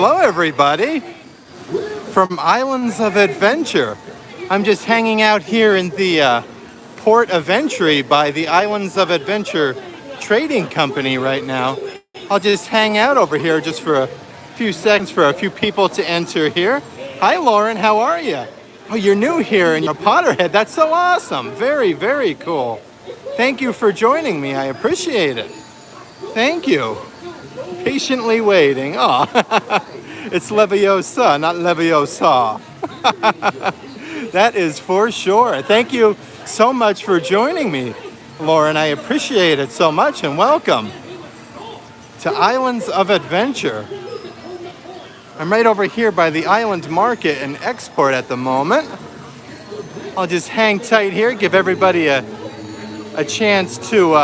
Hello, everybody, from Islands of Adventure. I'm just hanging out here in the port of entry by the Islands of Adventure Trading Company right now. I'll just hang out over here just for a few seconds for a few people to enter here. Hi, Lauren, how are you? Oh, you're new here and you're a Potterhead. That's so awesome. Very, very cool. Thank you for joining me. I appreciate it. Thank you. Patiently waiting. Oh, it's Leviosa, not Leviosa. That is for sure. Thank you so much for joining me, Lauren. I appreciate it so much, and welcome to Islands of Adventure. I'm right over here by the Island Market and Export at the moment. I'll just hang tight here, give everybody a chance to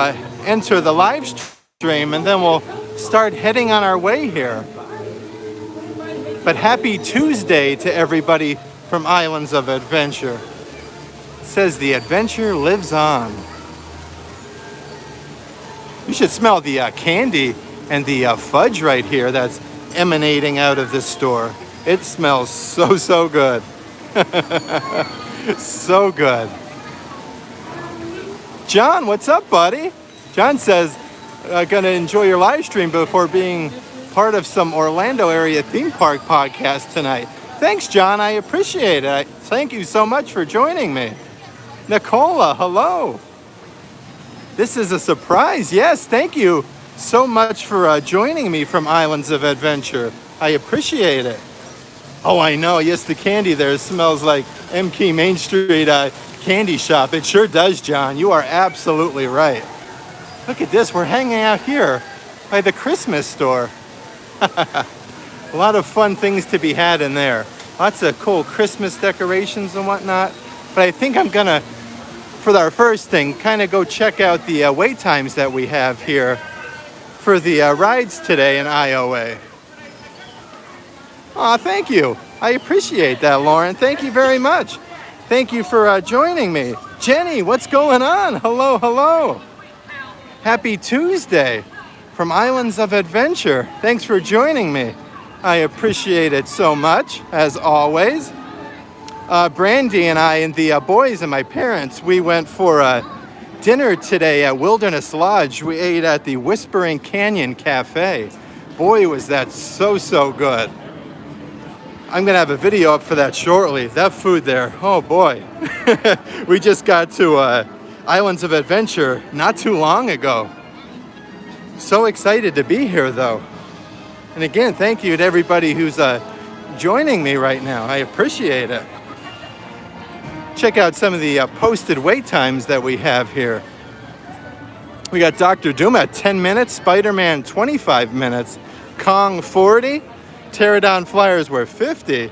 enter the live stream, and then we'll start heading on our way here. But happy Tuesday to everybody from Islands of Adventure. It says the adventure lives on. You should smell the candy and the fudge right here that's emanating out of this store. It smells so, so good. So good. John, what's up, buddy? John says, gonna enjoy your live stream before being part of some Orlando area theme park podcast tonight. Thanks, John. I appreciate it. Thank you so much for joining me. Nicola, hello. This is a surprise. Yes, thank you so much for joining me from Islands of Adventure. I appreciate it. Oh, I know. Yes, the candy there smells like MK Main Street candy shop. It sure does, John. You are absolutely right. Look at this. We're hanging out here by the Christmas store. A lot of fun things to be had in there. Lots of cool Christmas decorations and whatnot. But I think I'm gonna, for our first thing, kind of go check out the wait times that we have here for the rides today in IOA. Aw, thank you. I appreciate that, Lauren. Thank you very much. Thank you for joining me. Jenny, what's going on? Hello, hello. Happy Tuesday from Islands of Adventure. Thanks for joining me. I appreciate it so much, as always. Brandy and I and the boys and my parents, we went for dinner today at Wilderness Lodge. We ate at the Whispering Canyon Cafe. Boy, was that so, so good. I'm gonna have a video up for that shortly. That food there, oh boy. We just got to Islands of Adventure not too long ago. So excited to be here though. And again, thank you to everybody who's joining me right now. I appreciate it. Check out some of the posted wait times that we have here. We got Dr. Doom at 10 minutes, Spider-Man 25 minutes, Kong 40, Pterodon Flyers were 50,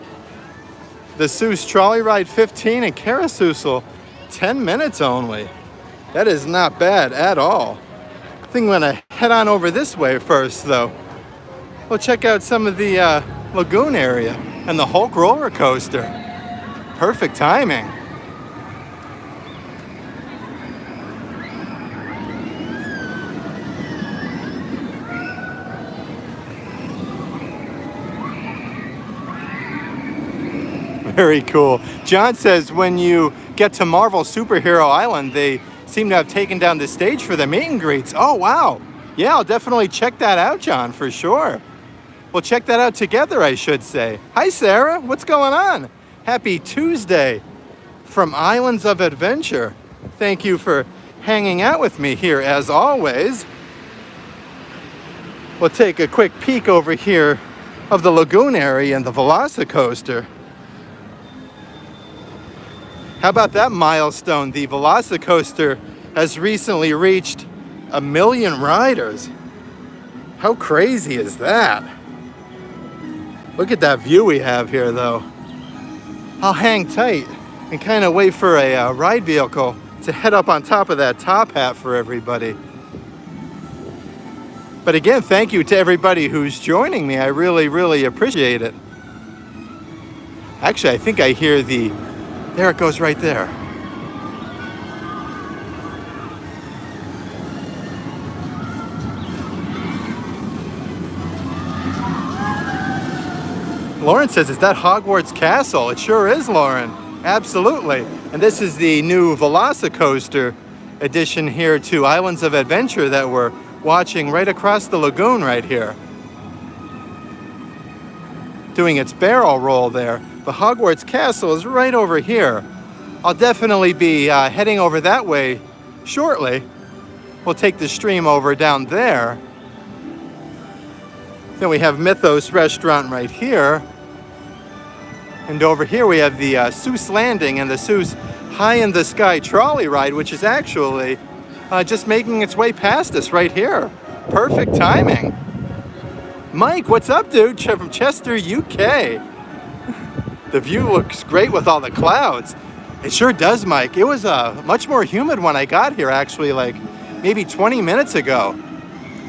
the Seuss Trolley Ride 15, and Carousel 10 minutes only. That is not bad at all. I think I'm gonna head on over this way first though. We'll check out some of the lagoon area and the Hulk roller coaster. Perfect timing. Very cool. John says when you get to Marvel Superhero Island, they seem to have taken down the stage for the meet and greets. Oh, wow. Yeah, I'll definitely check that out, John, for sure. We'll check that out together, I should say. Hi, Sarah. What's going on? Happy Tuesday from Islands of Adventure. Thank you for hanging out with me here, as always. We'll take a quick peek over here of the lagoon area and the Velocicoaster. How about that milestone? The Velocicoaster has recently reached 1 million riders. How crazy is that? Look at that view we have here, though. I'll hang tight and kind of wait for a ride vehicle to head up on top of that top hat for everybody. But again, thank you to everybody who's joining me. I really, really appreciate it. Actually, I think I hear there it goes right there. Lauren says, is that Hogwarts Castle? It sure is, Lauren. Absolutely. And this is the new Velocicoaster addition here to Islands of Adventure that we're watching right across the lagoon right here. Doing its barrel roll there. The Hogwarts Castle is right over here. I'll definitely be heading over that way shortly. We'll take the stream over down there. Then we have Mythos Restaurant right here. And over here we have the Seuss Landing and the Seuss High in the Sky trolley ride, which is actually just making its way past us right here. Perfect timing. Mike, what's up, dude? From Chester, UK. The view looks great with all the clouds. It sure does, Mike. It was much more humid when I got here, actually, like maybe 20 minutes ago.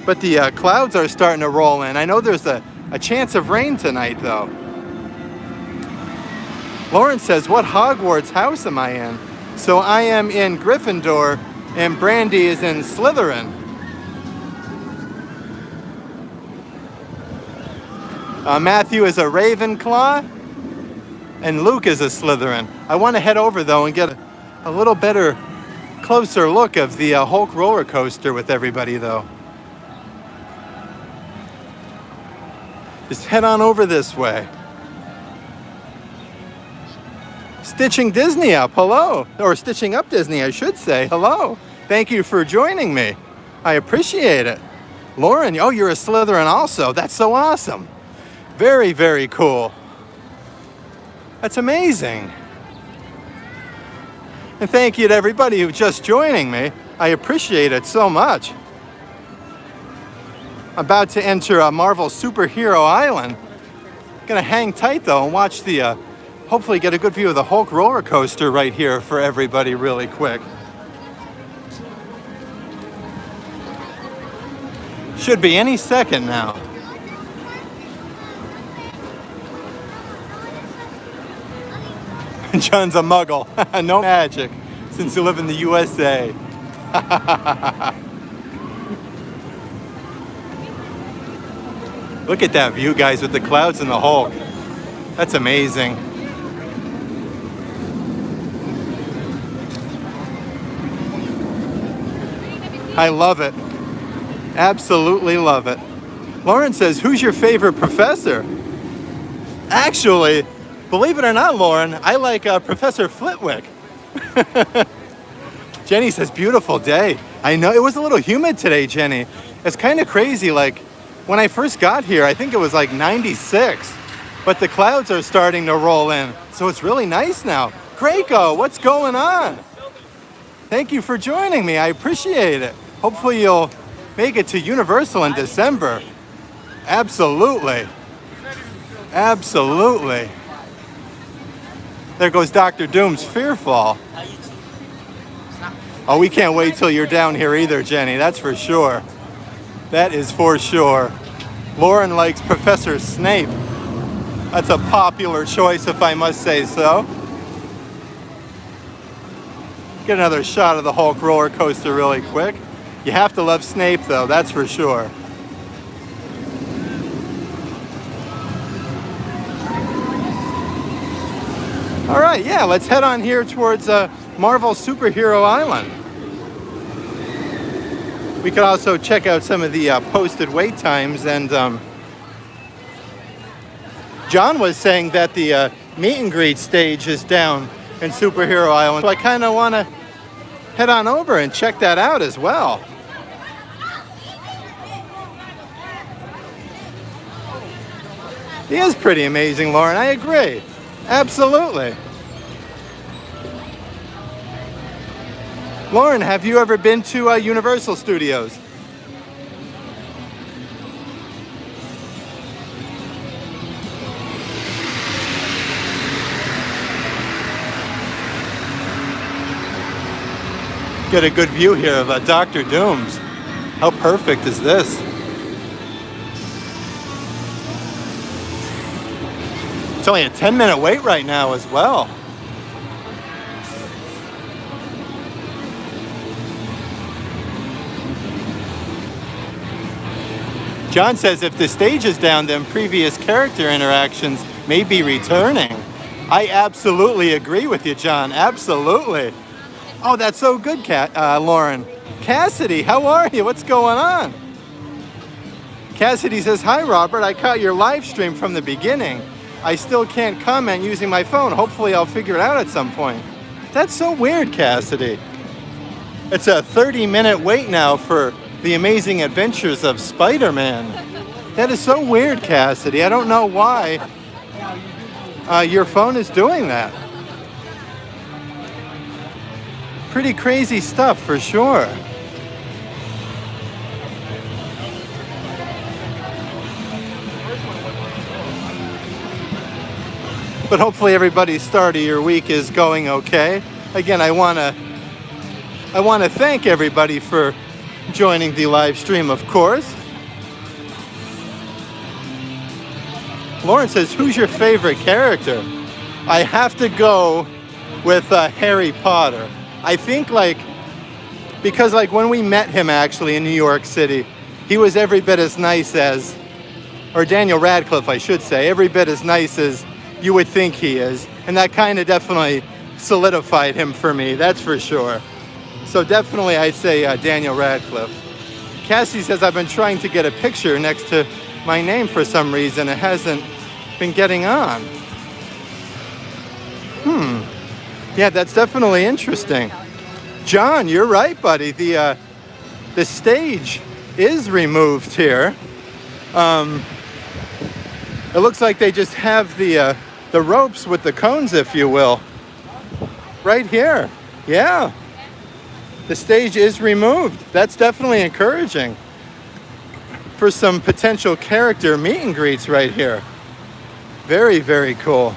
But the clouds are starting to roll in. I know there's a chance of rain tonight, though. Lauren says, what Hogwarts house am I in? So I am in Gryffindor, and Brandy is in Slytherin. Matthew is a Ravenclaw, and Luke is a Slytherin. I want to head over, though, and get a little better, closer look of the Hulk roller coaster with everybody, though. Just head on over this way. Stitching Disney up, hello. Or Stitching Up Disney, I should say, hello. Thank you for joining me. I appreciate it. Lauren, oh, you're a Slytherin also. That's so awesome. Very, very cool. That's amazing. And thank you to everybody who's just joining me. I appreciate it so much. About to enter a Marvel Superhero Island. Gonna hang tight though and watch the, hopefully get a good view of the Hulk roller coaster right here for everybody really quick. Should be any second now. John's a muggle. No magic, since you live in the USA. Look at that view, guys, with the clouds and the Hulk. That's amazing. I love it. Absolutely love it. Lauren says, who's your favorite professor? Actually, believe it or not, Lauren, I like Professor Flitwick. Jenny says, beautiful day. I know, it was a little humid today, Jenny. It's kind of crazy, like, when I first got here, I think it was like 96, but the clouds are starting to roll in, so it's really nice now. Graco, what's going on? Thank you for joining me, I appreciate it. Hopefully you'll make it to Universal in December. Absolutely. Absolutely. There goes Dr. Doom's Fearfall. Oh, we can't wait till you're down here either, Jenny, that's for sure. That is for sure. Lauren likes Professor Snape. That's a popular choice, if I must say so. Get another shot of the Hulk roller coaster really quick. You have to love Snape, though, that's for sure. All right, yeah, let's head on here towards Marvel Superhero Island. We could also check out some of the posted wait times, and John was saying that the meet and greet stage is down in Superhero Island, so I kind of want to head on over and check that out as well. He is pretty amazing, Lauren, I agree. Absolutely. Lauren, have you ever been to Universal Studios? Get a good view here of Dr. Doom's. How perfect is this? It's only a 10-minute wait right now as well. John says if the stage is down, then previous character interactions may be returning. I absolutely agree with you, John. Absolutely. Oh, that's so good, Lauren. Cassidy, how are you? What's going on? Cassidy says, hi, Robert. I caught your live stream from the beginning. I still can't comment using my phone. Hopefully I'll figure it out at some point. That's so weird, Cassidy. It's a 30-minute wait now for The Amazing Adventures of Spider-Man. That is so weird, Cassidy. I don't know why your phone is doing that. Pretty crazy stuff for sure. But hopefully everybody's start of your week is going okay. Again, I want to thank everybody for joining the live stream, of course. Lauren says, who's your favorite character? I have to go with Harry Potter. I think because when we met him actually in New York City, he was every bit as nice as, or Daniel Radcliffe, I should say, every bit as nice as you would think he is. And that kind of definitely solidified him for me, that's for sure. So definitely I'd say Daniel Radcliffe. Cassie says, I've been trying to get a picture next to my name for some reason. It hasn't been getting on. Yeah, that's definitely interesting. John, you're right, buddy. The stage is removed here. It looks like they just have the ropes with the cones, if you will, right here. Yeah, the stage is removed. That's definitely encouraging for some potential character meet and greets right here. Very, very cool.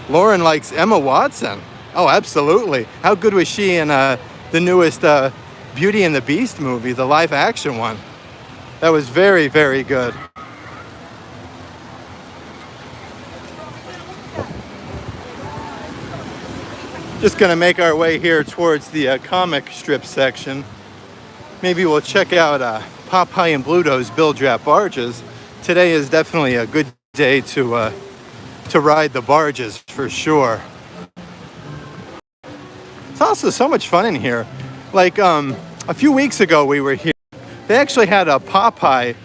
Lauren likes Emma Watson. Oh, absolutely. How good was she in the newest Beauty and the Beast movie, the live action one? That was very, very good. Just gonna make our way here towards the comic strip section. Maybe we'll check out Popeye and Bluto's Bill Drap barges. Today is definitely a good day to ride the barges for sure. It's also so much fun in here. Like a few weeks ago we were here. They actually had a Popeye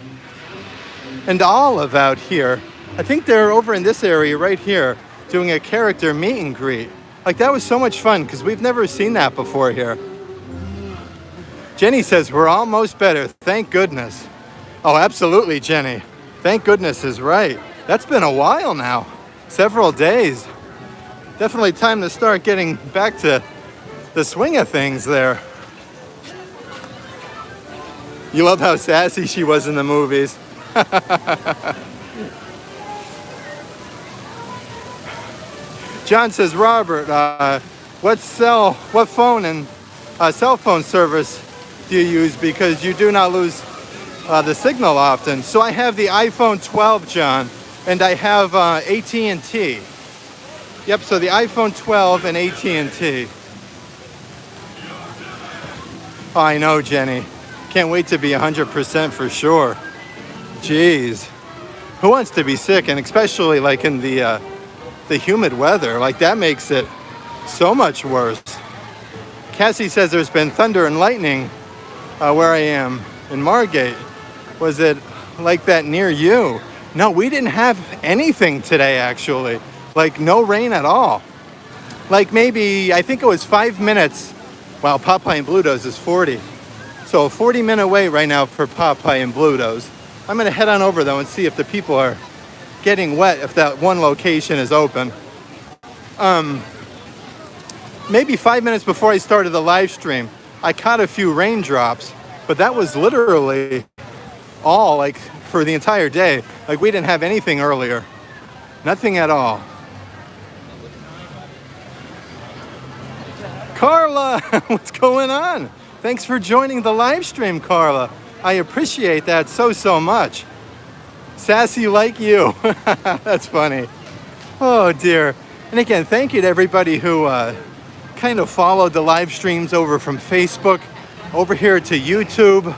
and Olive out here. I think they're over in this area right here doing a character meet and greet. Like that was so much fun because we've never seen that before here. Jenny says we're almost better. Thank goodness. Oh, absolutely, Jenny. Thank goodness is right. That's been a while now. Several days. Definitely time to start getting back to the swing of things there. You love how sassy she was in the movies. John says, Robert, what phone and cell phone service do you use? Because you do not lose the signal often. So I have the iPhone 12, John, and I have AT&T. Yep, so the iPhone 12 and AT&T. Oh, I know, Jenny. Can't wait to be 100% for sure. Jeez. Who wants to be sick? And especially like in the humid weather. Like that makes it so much worse. Cassie says there's been thunder and lightning where I am in Margate. Was it like that near you? No, we didn't have anything today actually. Like no rain at all. Like maybe, I think it was 5 minutes. Wow, Popeye and Bluto's is 40. So a 40-minute wait right now for Popeye and Bluto's. I'm gonna head on over though and see if the people are getting wet, if that one location is open. Maybe 5 minutes before I started the live stream, I caught a few raindrops, but that was literally all, like for the entire day. Like we didn't have anything earlier. Nothing at all. Carla, what's going on? Thanks for joining the live stream, Carla. I appreciate that so much. Sassy like you. That's funny. Oh dear. And again, thank you to everybody who kind of followed the live streams over from Facebook over here to YouTube.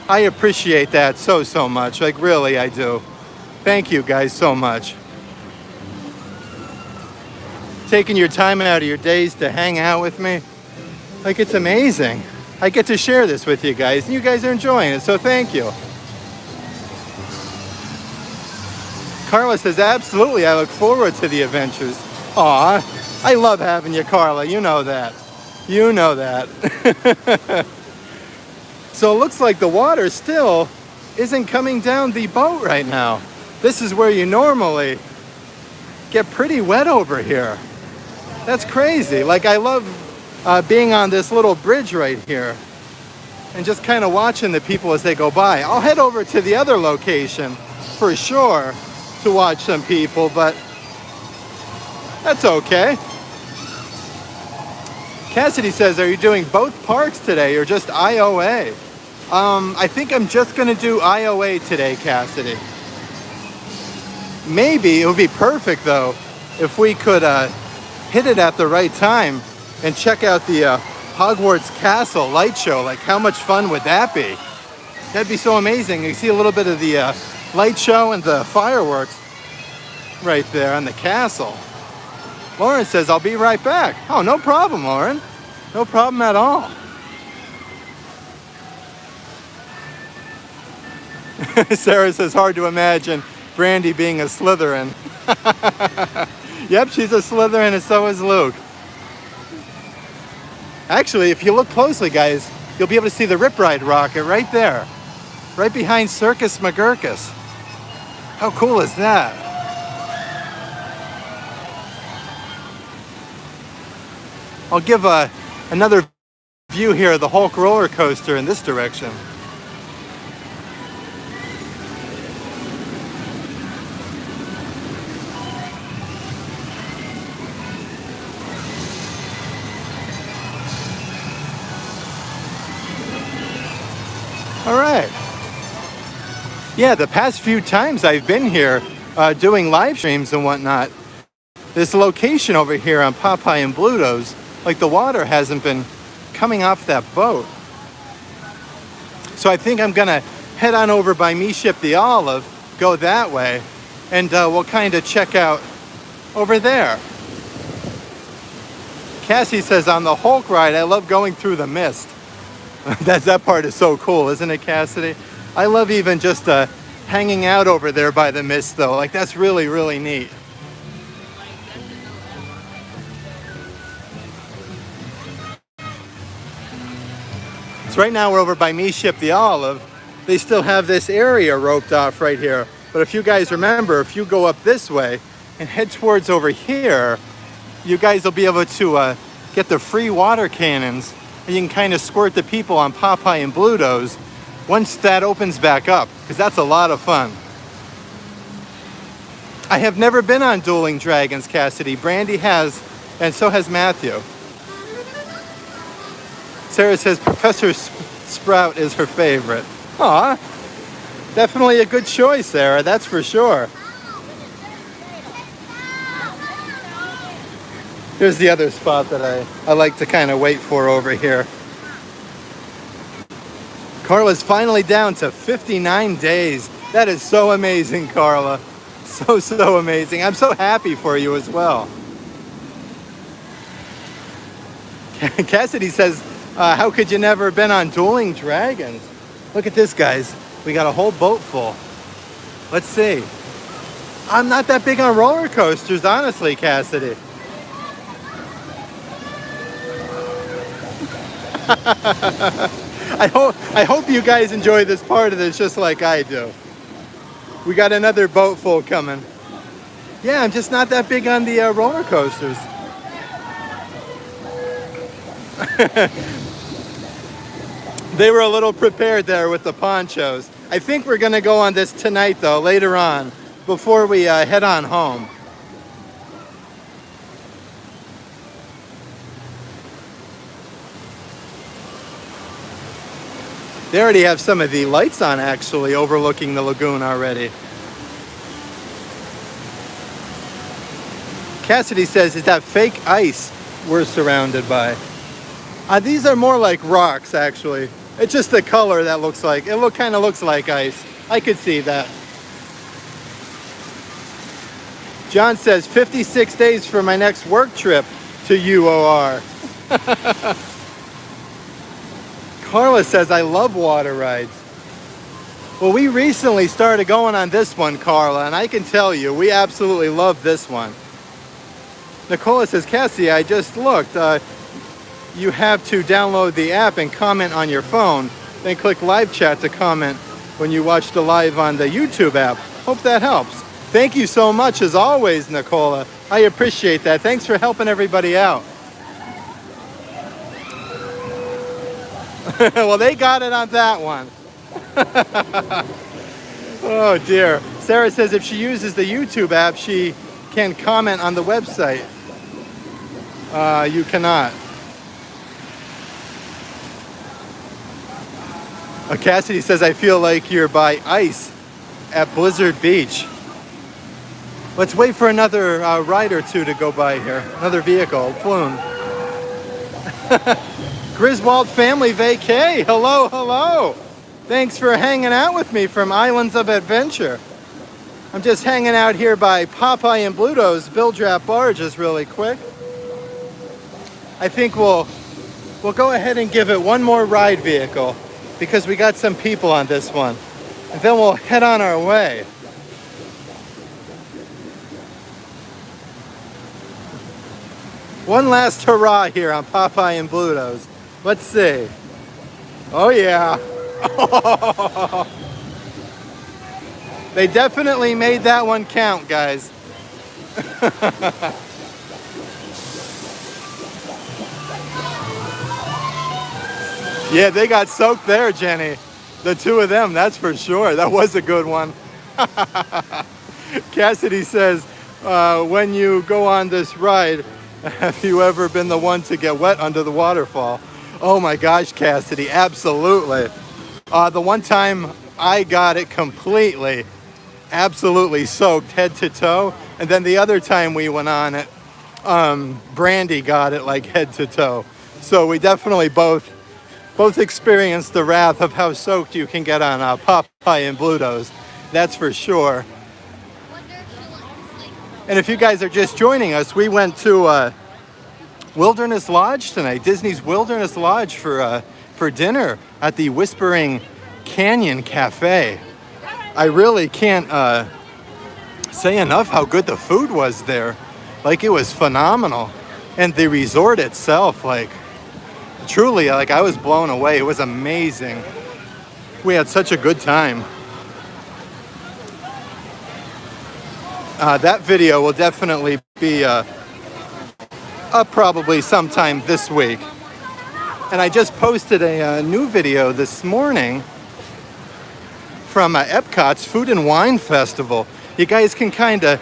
I appreciate that so much. Like really, I do. Thank you guys so much. Taking your time out of your days to hang out with me. Like, it's amazing. I get to share this with you guys, and you guys are enjoying it, so thank you. Carla says, absolutely, I look forward to the adventures. Aw, I love having you, Carla. You know that. You know that. So it looks like the water still isn't coming down the boat right now. This is where you normally get pretty wet over here. That's crazy. Like, I love being on this little bridge right here and just kind of watching the people as they go by. I'll head over to the other location for sure to watch some people, but that's okay. Cassidy says, are you doing both parks today or just IOA? I think I'm just going to do IOA today, Cassidy. Maybe it would be perfect, though, if we could hit it at the right time and check out the Hogwarts Castle light show. Like, how much fun would that be? That'd be so amazing. You see a little bit of the light show and the fireworks right there on the castle. Lauren says, I'll be right back. Oh, no problem, Lauren. No problem at all. Sarah says, hard to imagine Brandy being a Slytherin. Yep, she's a Slytherin, and so is Luke. Actually, if you look closely, guys, you'll be able to see the Rip Ride rocket right there. Right behind Circus McGurkus. How cool is that? I'll give another view here of the Hulk roller coaster in this direction. All right. Yeah, the past few times I've been here doing live streams and whatnot, this location over here on Popeye and Bluto's, like, the water hasn't been coming off that boat. So I think I'm going to head on over by Me Ship the Olive, go that way, and we'll kind of check out over there. Cassie says, on the Hulk ride, I love going through the mist. That part is so cool, isn't it, Cassidy? I love even just hanging out over there by the mist, though. Like, that's really, really neat. So right now we're over by Me Ship the Olive. They still have this area roped off right here. But if you guys remember, if you go up this way and head towards over here, you guys will be able to get the free water cannons, and you can kind of squirt the people on Popeye and Bluto's once that opens back up, because that's a lot of fun. I have never been on Dueling Dragons, Cassidy. Brandy has, and so has Matthew. Sarah says Professor Sprout is her favorite. Aw, definitely a good choice, Sarah, that's for sure. Here's the other spot that I like to kind of wait for over here. Carla's finally down to 59 days. That is so amazing, Carla. So amazing. I'm so happy for you as well. Cassidy says, how could you never have been on Dueling Dragons? Look at this, guys. We got a whole boat full. Let's see. I'm not that big on roller coasters, honestly, Cassidy. I hope you guys enjoy this part of this just like I do. We got another boat full coming. Yeah, I'm just not that big on the roller coasters. They were a little prepared there with the ponchos. I think we're going to go on this tonight, though, later on, before we head on home. They already have some of the lights on, actually, overlooking the lagoon already. Cassidy says, is that fake ice we're surrounded by? These are more like rocks, actually. It's just the color that looks like, kind of looks like ice. I could see that. John says 56 days for my next work trip to UOR. Carla says, I love water rides. Well, we recently started going on this one, Carla, and I can tell you, we absolutely love this one. Nicola says, Cassie, I just looked. You have to download the app and comment on your phone, then click live chat to comment when you watch the live on the YouTube app. Hope that helps. Thank you so much, as always, Nicola. I appreciate that. Thanks for helping everybody out. Well, they got it on that one. Oh, dear. Sarah says if she uses the YouTube app, she can comment on the website. You cannot. Cassidy says, I feel like you're by ice at Blizzard Beach. Let's wait for another ride or two to go by here. Another vehicle, Flume. Griswold Family Vacay. Hello, hello. Thanks for hanging out with me from Islands of Adventure. I'm just hanging out here by Popeye and Bluto's Bildrap Barges really quick. I think we'll go ahead and give it one more ride vehicle because we got some people on this one. And then we'll head on our way. One last hurrah here on Popeye and Bluto's. Let's see. Oh yeah. They definitely made that one count, guys. Yeah, they got soaked there, Jenny. The two of them, that's for sure. That was a good one. Cassidy says, when you go on this ride, have you ever been the one to get wet under the waterfall? Oh my gosh, Cassidy, absolutely. The one time I got it completely, absolutely soaked head to toe. And then the other time we went on it, Brandy got it like head to toe. So we definitely both experienced the wrath of how soaked you can get on Popeye and Bluto's. That's for sure. And if you guys are just joining us, we went to Wilderness Lodge tonight, Disney's Wilderness Lodge for dinner at the Whispering Canyon Cafe. I really can't say enough how good the food was there. Like, it was phenomenal. And the resort itself, like, truly, like, I was blown away. It was amazing. We had such a good time. That video will definitely be up probably sometime this week. And I just posted a new video this morning from Epcot's Food and Wine Festival. You guys can kind of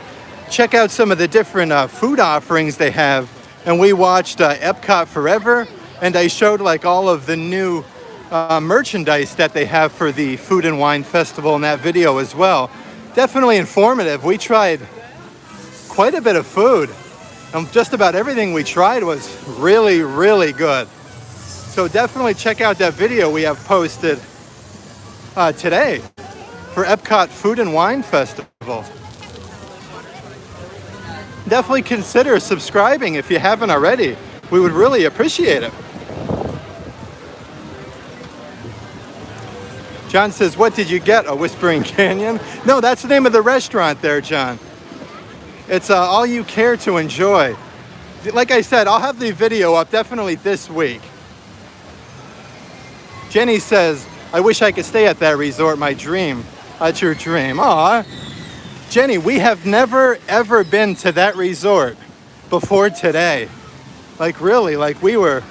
check out some of the different food offerings they have. And we watched Epcot Forever, and I showed like all of the new merchandise that they have for the Food and Wine Festival in that video as well. Definitely informative. We tried quite a bit of food, and just about everything we tried was really, really good. So definitely check out that video we have posted today for Epcot Food and Wine Festival. Definitely consider subscribing if you haven't already. We would really appreciate it. John says, what did you get? A Whispering Canyon? No, that's the name of the restaurant there, John. It's all you care to enjoy. Like I said, I'll have the video up definitely this week. Jenny says, I wish I could stay at that resort, my dream. That's your dream. Aw. Jenny, we have never, ever been to that resort before today. Like, really, like we were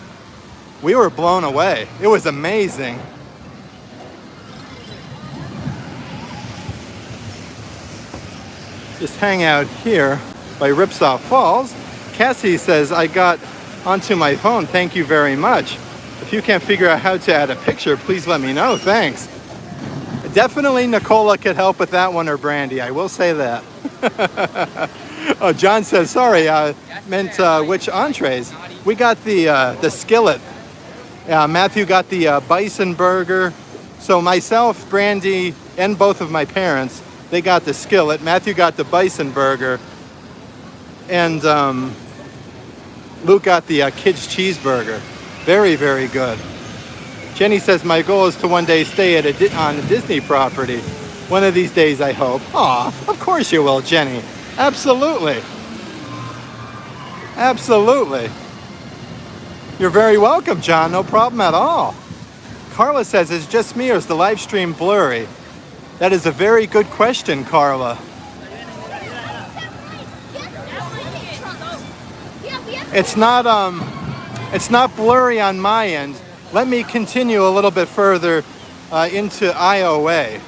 blown away. It was amazing. Just hang out here by Ripsaw Falls. Cassie says, I got onto my phone. Thank you very much. If you can't figure out how to add a picture, please let me know. Thanks. Definitely Nicola could help with that one, or Brandy. I will say that. Oh, John says, sorry, meant which entrees? We got the skillet. Matthew got the bison burger. So myself, Brandy, and both of my parents, they got the skillet. Matthew got the bison burger. And Luke got the kids cheeseburger. Very, very good. Jenny says, my goal is to one day stay on a Disney property. One of these days, I hope. Aw, of course you will, Jenny. Absolutely. Absolutely. You're very welcome, John. No problem at all. Carla says, is it just me or is the live stream blurry? That is a very good question, Carla. It's not blurry on my end. Let me continue a little bit further into IOA.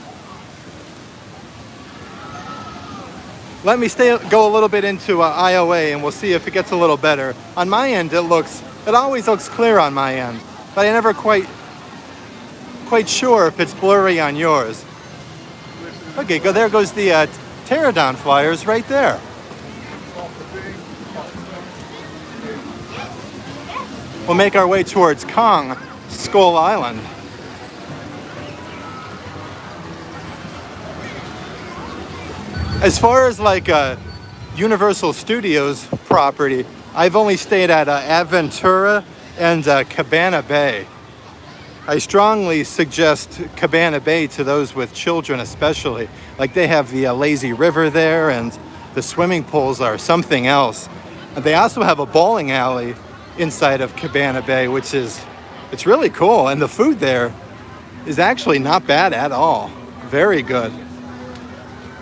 Let me go a little bit into IOA and we'll see if it gets a little better. On my end, it always looks clear on my end, but I never quite sure if it's blurry on yours. Okay, there goes the Pterodon flyers right there. We'll make our way towards Kong Skull Island. As far as like Universal Studios property, I've only stayed at Aventura and Cabana Bay. I strongly suggest Cabana Bay to those with children especially. Like they have the lazy river there and the swimming pools are something else. And they also have a bowling alley inside of Cabana Bay, it's really cool. And the food there is actually not bad at all. Very good.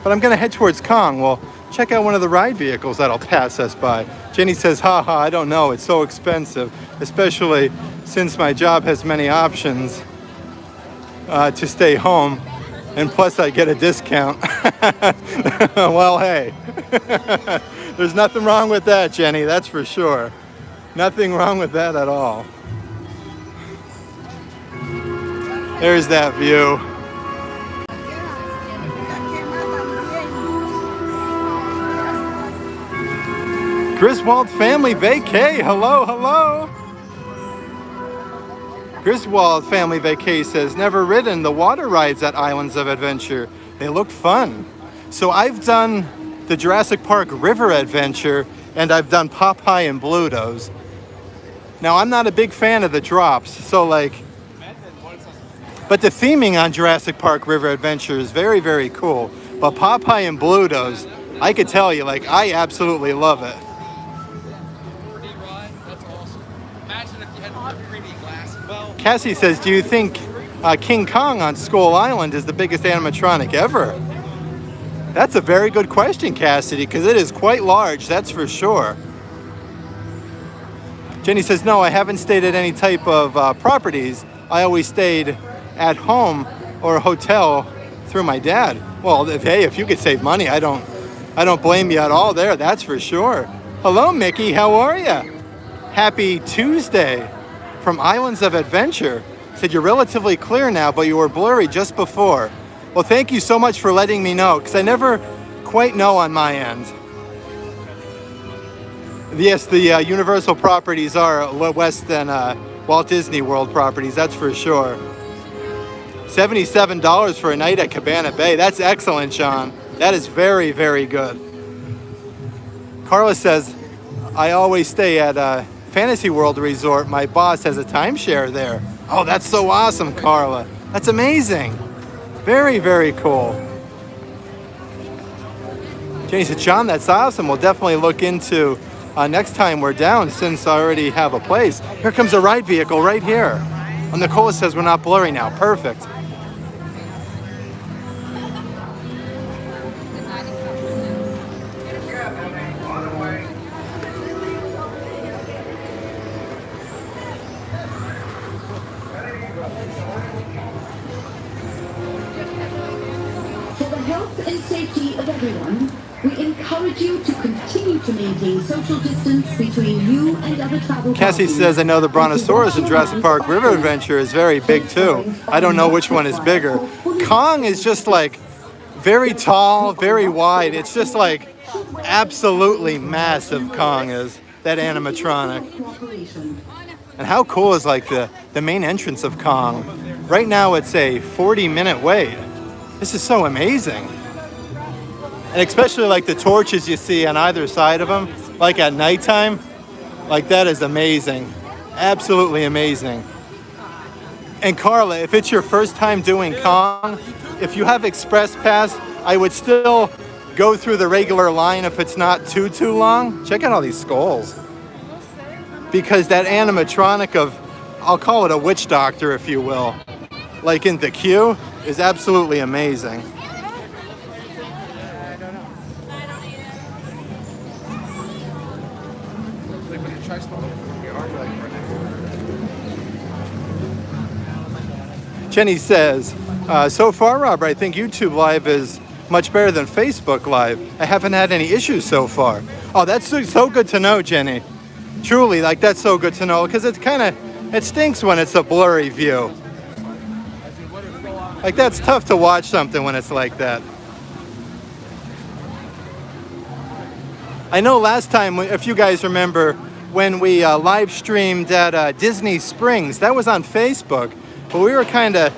But I'm gonna head towards Kong. Well, check out one of the ride vehicles that'll pass us by. Jenny says, haha, I don't know, it's so expensive, especially since my job has many options to stay home, and plus I get a discount. Well, hey, there's nothing wrong with that, Jenny, that's for sure. Nothing wrong with that at all. There's that view. Griswold Family Vacay, hello, hello. Griswold Family Vacay says, never ridden the water rides at Islands of Adventure. They look fun. So I've done the Jurassic Park River Adventure and I've done Popeye and Bluto's. Now I'm not a big fan of the drops, so but the theming on Jurassic Park River Adventure is very, very cool. But Popeye and Bluto's, I could tell you, I absolutely love it. Cassie says, do you think King Kong on Skull Island is the biggest animatronic ever? That's a very good question, Cassidy, because it is quite large, that's for sure. Jenny says, no, I haven't stayed at any type of properties. I always stayed at home or a hotel through my dad. Well, if you could save money, I don't blame you at all there, that's for sure. Hello, Mickey, how are you? Happy Tuesday from Islands of Adventure. Said you're relatively clear now, but you were blurry just before. Well, thank you so much for letting me know, because I never quite know on my end. Yes, the Universal properties are less than Walt Disney World properties, that's for sure. $77 for a night at Cabana Bay. That's excellent, Sean. That is very, very good. Carla says, I always stay at Fantasy World Resort. My boss has a timeshare there. Oh, that's so awesome, Carla. That's amazing. Very, very cool. Jenny said, John, that's awesome. We'll definitely look into next time we're down, since I already have a place. Here comes a ride vehicle right here. And Nicola says we're not blurry now. Perfect. And safety of everyone, we encourage you to continue to maintain social distance between you and other travel Cassie partners. says, I know the Brontosaurus in Jurassic Park River Adventure is very big too. I don't know which one is bigger. Kong is just very tall, very wide. It's just absolutely massive. Kong is, that animatronic. And how cool is the main entrance of Kong? Right now it's a 40-minute wait. This is so amazing. And especially like the torches you see on either side of them, like at nighttime, like that is amazing. Absolutely amazing. And Carla, if it's your first time doing Kong, if you have Express Pass, I would still go through the regular line if it's not too long. Check out all these skulls. Because that animatronic of, I'll call it a witch doctor, if you will, like in the queue, is absolutely amazing. Jenny says, so far, Robert, I think YouTube Live is much better than Facebook Live. I haven't had any issues so far. Oh, that's so good to know, Jenny. Truly, like that's so good to know, because it's it stinks when it's a blurry view. Like that's tough to watch something when it's like that. I know last time, if you guys remember, when we live streamed at Disney Springs, that was on Facebook, but we were kind of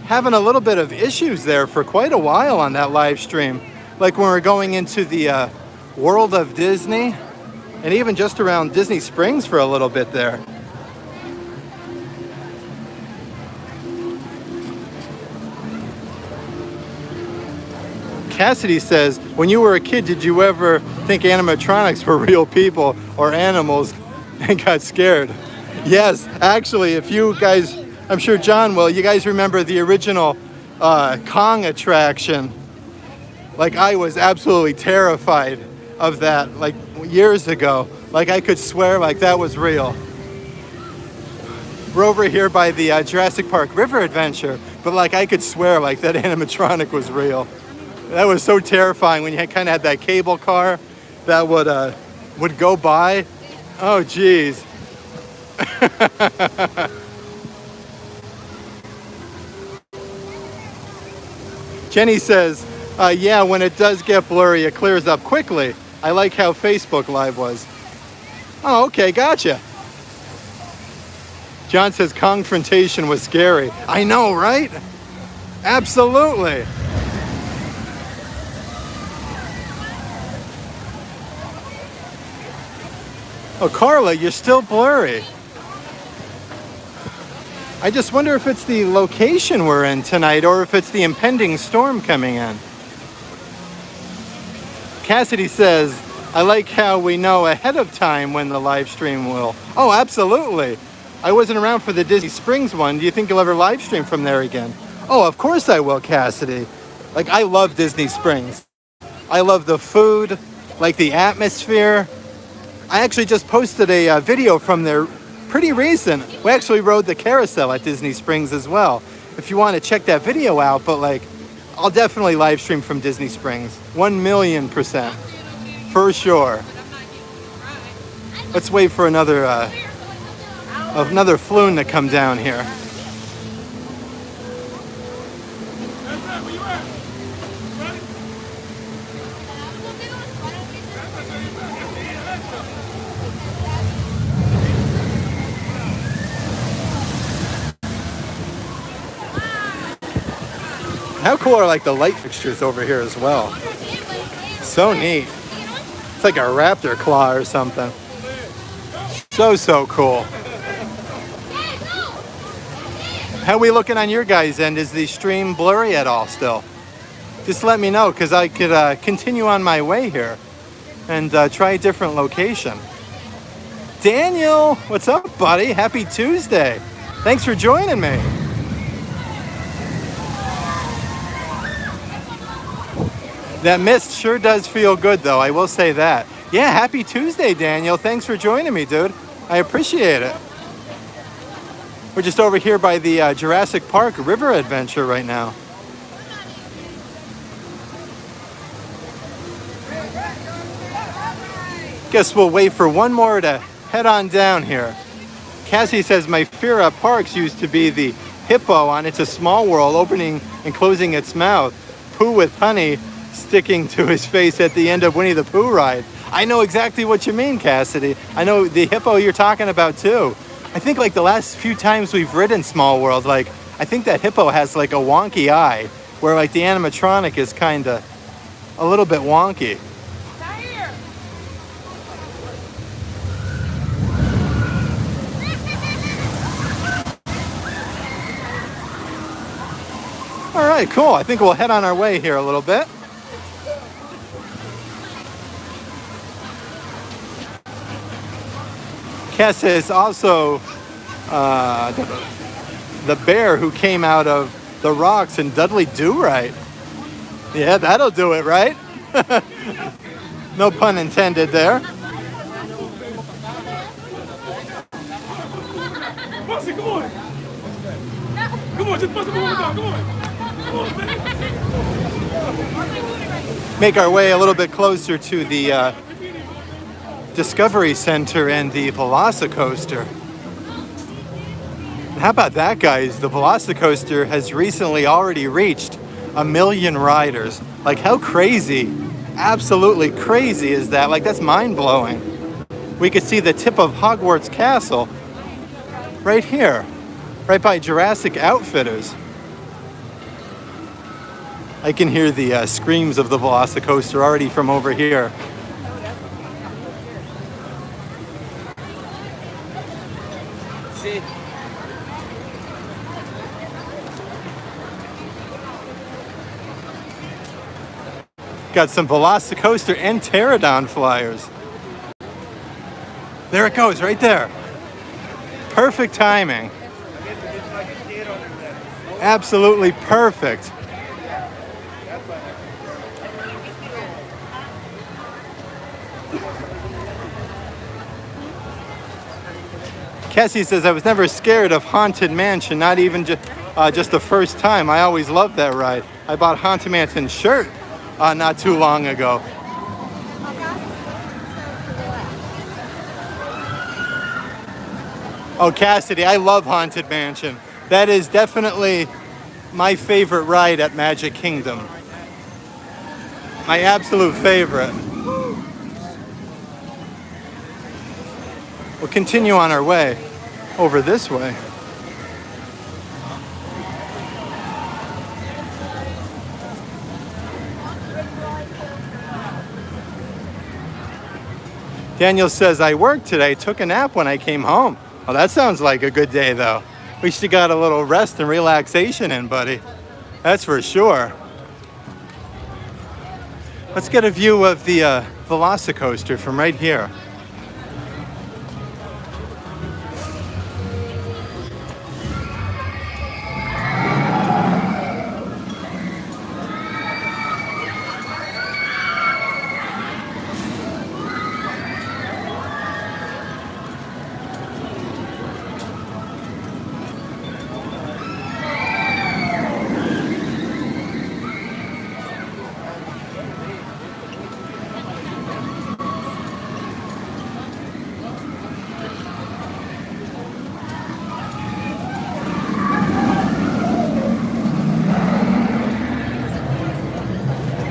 having a little bit of issues there for quite a while on that live stream. Like when we were going into the World of Disney, and even just around Disney Springs for a little bit there. Cassidy says, when you were a kid, did you ever think animatronics were real people or animals and got scared? Yes, actually, if you guys, I'm sure John will, you guys remember the original Kong attraction. Like I was absolutely terrified of that like years ago. Like I could swear like that was real. We're over here by the Jurassic Park River Adventure, but like I could swear like that animatronic was real. That was so terrifying when you kind of had that cable car that would go by. Oh, geez. Jenny says, yeah, when it does get blurry, it clears up quickly. I like how Facebook Live was. Oh, okay, gotcha. John says confrontation was scary. I know, right? Absolutely. Oh, Carla, you're still blurry. I just wonder if it's the location we're in tonight or if it's the impending storm coming in. Cassidy says, I like how we know ahead of time when the live stream will. Oh, absolutely. I wasn't around for the Disney Springs one. Do you think you'll ever live stream from there again? Oh, of course I will, Cassidy. Like, I love Disney Springs. I love the food, like the atmosphere. I actually just posted a video from there, pretty recent. We actually rode the carousel at Disney Springs as well. If you want to check that video out, but like, I'll definitely live stream from Disney Springs. 1,000,000%. For sure. Let's wait for another flume to come down here. How cool are like the light fixtures over here as well? So neat. It's like a raptor claw or something. So cool. How are we looking on your guys' end? Is the stream blurry at all still? Just let me know, because I could continue on my way here and try a different location. Daniel, what's up, buddy? Happy Tuesday. Thanks for joining me. That mist sure does feel good, though. I will say that. Yeah, happy Tuesday, Daniel. Thanks for joining me, dude. I appreciate it. We're just over here by the Jurassic Park River Adventure right now. Guess we'll wait for one more to head on down here. Cassie says my fear at parks used to be the hippo on It's a Small World opening and closing its mouth. Pooh with honey sticking to his face at the end of Winnie the Pooh ride. I know exactly what you mean, Cassidy. I know the hippo you're talking about too. I think like the last few times we've ridden Small World, like I think that hippo has like a wonky eye where like the animatronic is kind of a little bit wonky. All right, cool. I think we'll head on our way here a little bit. Cass is also the bear who came out of the rocks in Dudley Do Right. Yeah, that'll do it, right? No pun intended there. Bust it, come on. Come on, just bust it one more time, come on. Come on, man. Make our way a little bit closer to the Discovery Center and the Velocicoaster. How about that, guys? The Velocicoaster has recently already reached 1 million riders. Like, how crazy, absolutely crazy is that? Like, that's mind-blowing. We could see the tip of Hogwarts Castle right here, right by Jurassic Outfitters. I can hear the screams of the Velocicoaster already from over here. See? Got some Velocicoaster and Pterodon flyers. There it goes, right there. Perfect timing. Absolutely perfect. Cassie says, I was never scared of Haunted Mansion, not even just the first time. I always loved that ride. I bought Haunted Mansion's shirt not too long ago. Oh, Cassidy, I love Haunted Mansion. That is definitely my favorite ride at Magic Kingdom. My absolute favorite. We'll continue on our way over this way. Daniel says, I worked today, took a nap when I came home. Well, that sounds like a good day, though. We should have got a little rest and relaxation in, buddy. That's for sure. Let's get a view of the Velocicoaster from right here.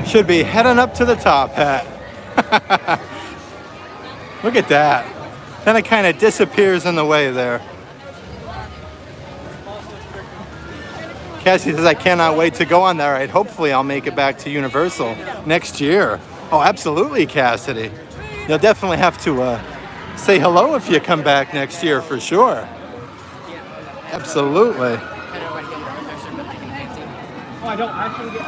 Should be heading up to the top hat. Look at that. Then it kind of disappears in the way there. Cassie says, I cannot wait to go on that ride. Hopefully I'll make it back to Universal next year. Oh, absolutely, Cassidy. You'll definitely have to say hello if you come back next year for sure. Absolutely. Oh, I don't actually get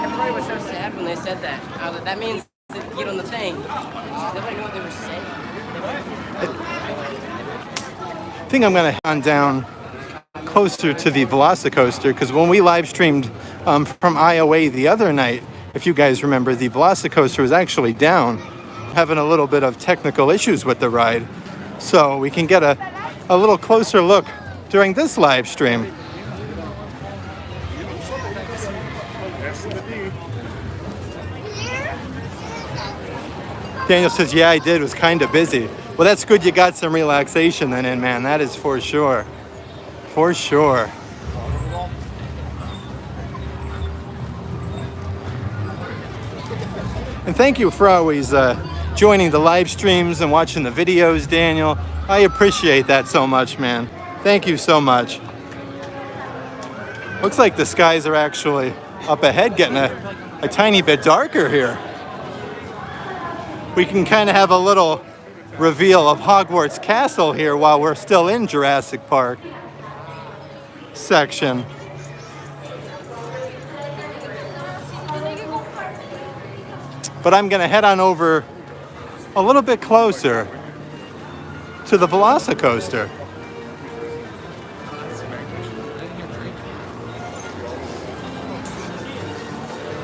Everybody was so sad when they said that. I was like, that means to get on the thing. Nobody knew what they were saying. I think I'm going to head on down closer to the Velocicoaster because when we live streamed from IOA the other night, if you guys remember, the Velocicoaster was actually down, having a little bit of technical issues with the ride. So we can get a little closer look during this live stream. Daniel says, yeah, I did. It was kind of busy. Well, that's good you got some relaxation then in, man. That is for sure. For sure. And thank you for always joining the live streams and watching the videos, Daniel. I appreciate that so much, man. Thank you so much. Looks like the skies are actually up ahead getting a a tiny bit darker here. We can kind of have a little reveal of Hogwarts Castle here while we're still in Jurassic Park section. But I'm going to head on over a little bit closer to the Velocicoaster.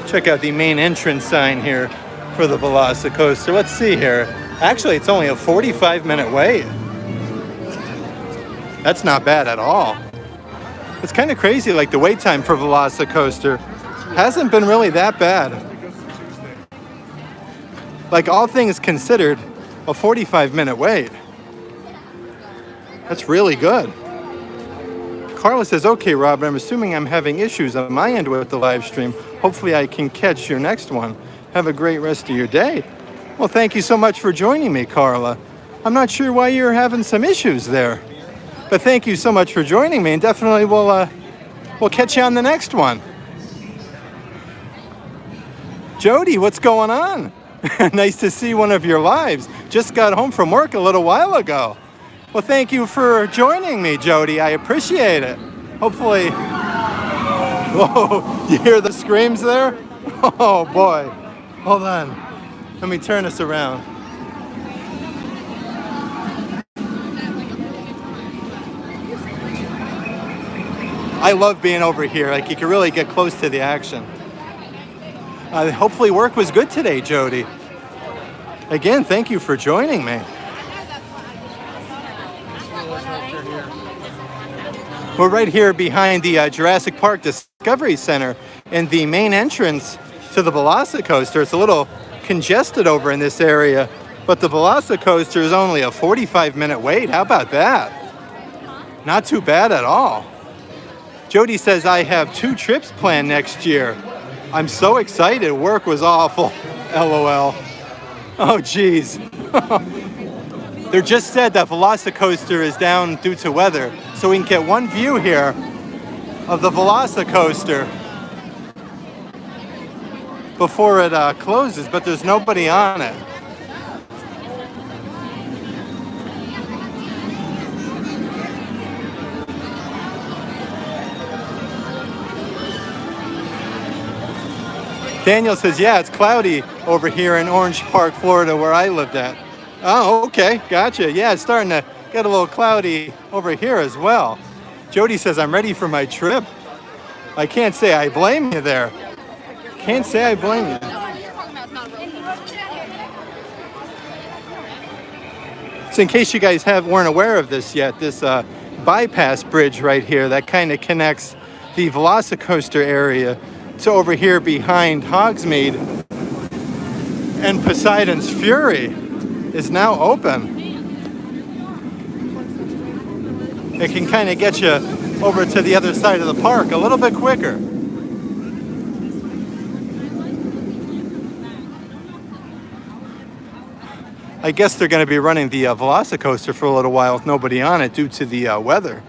Check out the main entrance sign here for the Velocicoaster. Let's see here. Actually, it's only a 45-minute wait. That's not bad at all. It's kind of crazy, like the wait time for Velocicoaster hasn't been really that bad. Like all things considered, a 45-minute wait. That's really good. Carla says, okay, Robin, I'm assuming I'm having issues on my end with the live stream. Hopefully I can catch your next one. Have a great rest of your day. Well, thank you so much for joining me, Carla. I'm not sure why you're having some issues there, but thank you so much for joining me, and definitely we'll catch you on the next one. Jody, what's going on? Nice to see one of your lives. Just got home from work a little while ago. Well, thank you for joining me, Jody. I appreciate it. Hopefully... Whoa, you hear the screams there? Oh, boy. Hold on. Let me turn this around. I love being over here. Like, you can really get close to the action. Hopefully work was good today, Jody. Again, thank you for joining me. We're right here behind the Jurassic Park Discovery Center and the main entrance to the Velocicoaster. It's a little congested over in this area, but the Velocicoaster is only a 45-minute wait. How about that? Not too bad at all. Jody says, I have 2 trips planned next year. I'm so excited. Work was awful. LOL. Oh, geez. They just said that Velocicoaster is down due to weather, so we can get one view here of the Velocicoaster before it closes, but there's nobody on it. Daniel says, yeah, it's cloudy over here in Orange Park, Florida, where I lived at. Oh, okay, gotcha. Yeah, it's starting to get a little cloudy over here as well. Jody says, I'm ready for my trip. I can't say I blame you there. Can't say I blame you. So in case you guys weren't aware of this yet, this bypass bridge right here that kind of connects the Velocicoaster area to over here behind Hogsmeade and Poseidon's Fury is now open. It can kind of get you over to the other side of the park a little bit quicker. I guess they're going to be running the Velocicoaster for a little while with nobody on it due to the weather.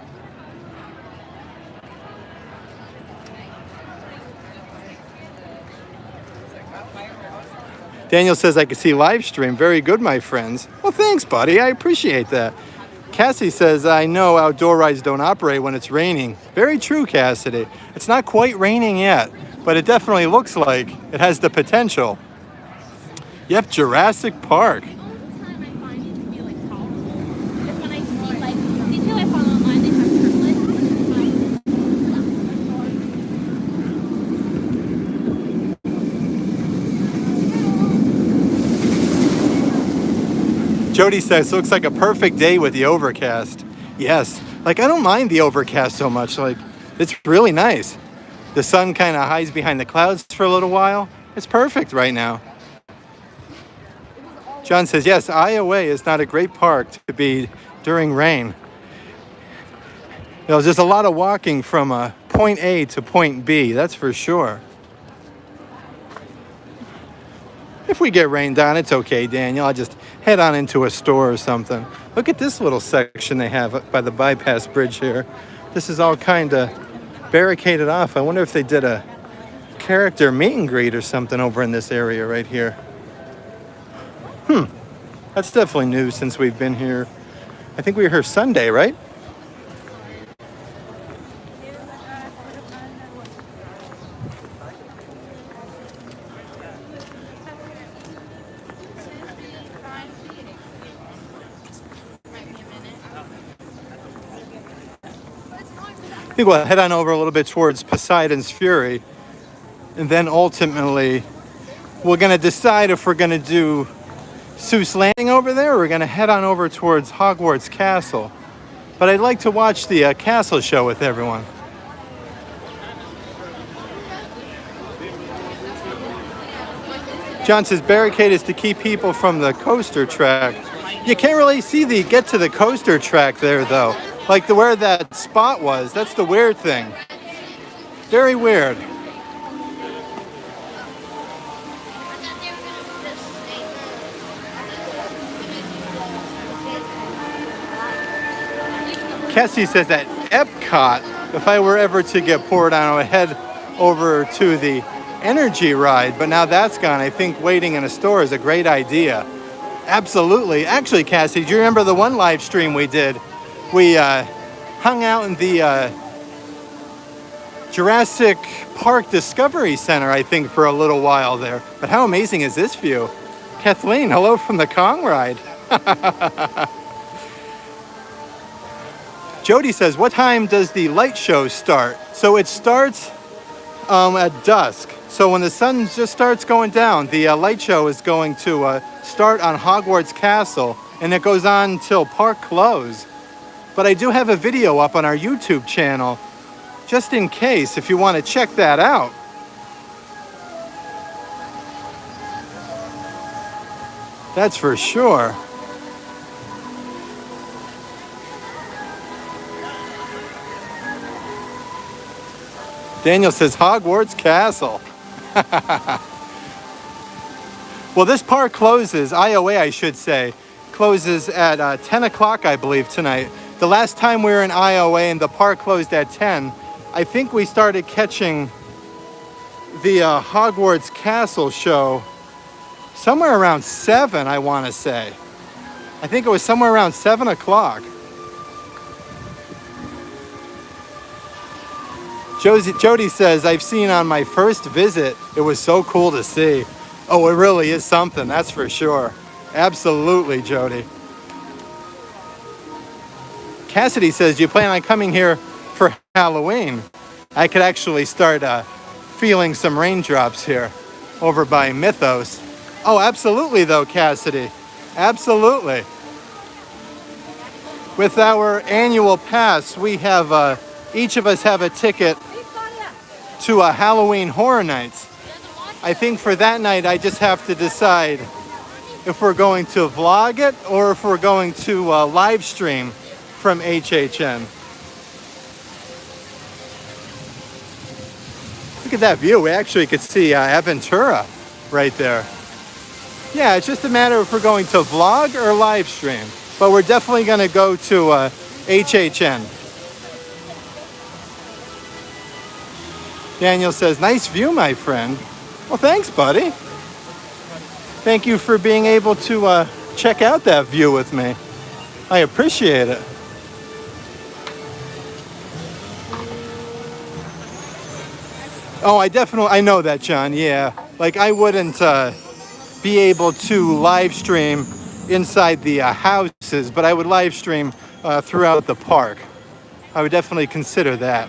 Daniel says, I can see live stream. Very good, my friends. Well, thanks, buddy. I appreciate that. Cassie says, I know outdoor rides don't operate when it's raining. Very true, Cassidy. It's not quite raining yet, but it definitely looks like it has the potential. Yep, Jurassic Park. Jody says, looks like a perfect day with the overcast. Yes, like I don't mind the overcast so much. Like, it's really nice. The sun kind of hides behind the clouds for a little while. It's perfect right now. John says, yes, Iowa is not a great park to be during rain. There's a lot of walking from point A to point B, that's for sure. If we get rained on, it's okay, Daniel. I'll just head on into a store or something. Look at this little section they have by the bypass bridge here. This is all kind of barricaded off. I wonder if they did a character meet and greet or something over in this area right here. That's definitely new since we've been here. I think we were here Sunday, right? I think we'll head on over a little bit towards Poseidon's Fury, and then ultimately we're going to decide if we're going to do Seuss Landing over there or we're going to head on over towards Hogwarts Castle. But I'd like to watch the castle show with everyone. John says barricade is to keep people from the coaster track. You can't really get to the coaster track there though. Like where that spot was. That's the weird thing. Very weird. Cassie says at Epcot, if I were ever to get poured on, I would head over to the energy ride. But now that's gone. I think waiting in a store is a great idea. Absolutely. Actually, Cassie, do you remember the one live stream we did? We hung out in the Jurassic Park Discovery Center, I think, for a little while there. But how amazing is this view? Kathleen, hello from the Kong ride. Jody says, what time does the light show start? So it starts at dusk. So when the sun just starts going down, the light show is going to start on Hogwarts Castle, and it goes on until park close. But I do have a video up on our YouTube channel, just in case, if you want to check that out. That's for sure. Daniel says Hogwarts Castle. Well, this park closes, IOA I should say, closes at 10 o'clock, I believe, tonight. The last time we were in IOA and the park closed at 10, I think we started catching the Hogwarts Castle show somewhere around 7, I want to say. I think it was somewhere around 7 o'clock. Jody says, I've seen on my first visit, it was so cool to see. Oh, it really is something, that's for sure. Absolutely, Jody. Cassidy says, do you plan on coming here for Halloween? I could actually start feeling some raindrops here over by Mythos. Oh, absolutely, though, Cassidy. Absolutely. With our annual pass, we have, each of us have a ticket to Halloween Horror Nights. I think for that night, I just have to decide if we're going to vlog it or if we're going to live stream from HHN. Look at that view. We actually could see Aventura right there. Yeah, it's just a matter of if we're going to vlog or live stream. But we're definitely going to go to HHN. Daniel says, nice view, my friend. Well, thanks, buddy. Thank you for being able to check out that view with me. I appreciate it. Oh, I know that, John, yeah. Like, I wouldn't be able to live stream inside the houses, but I would live stream throughout the park. I would definitely consider that.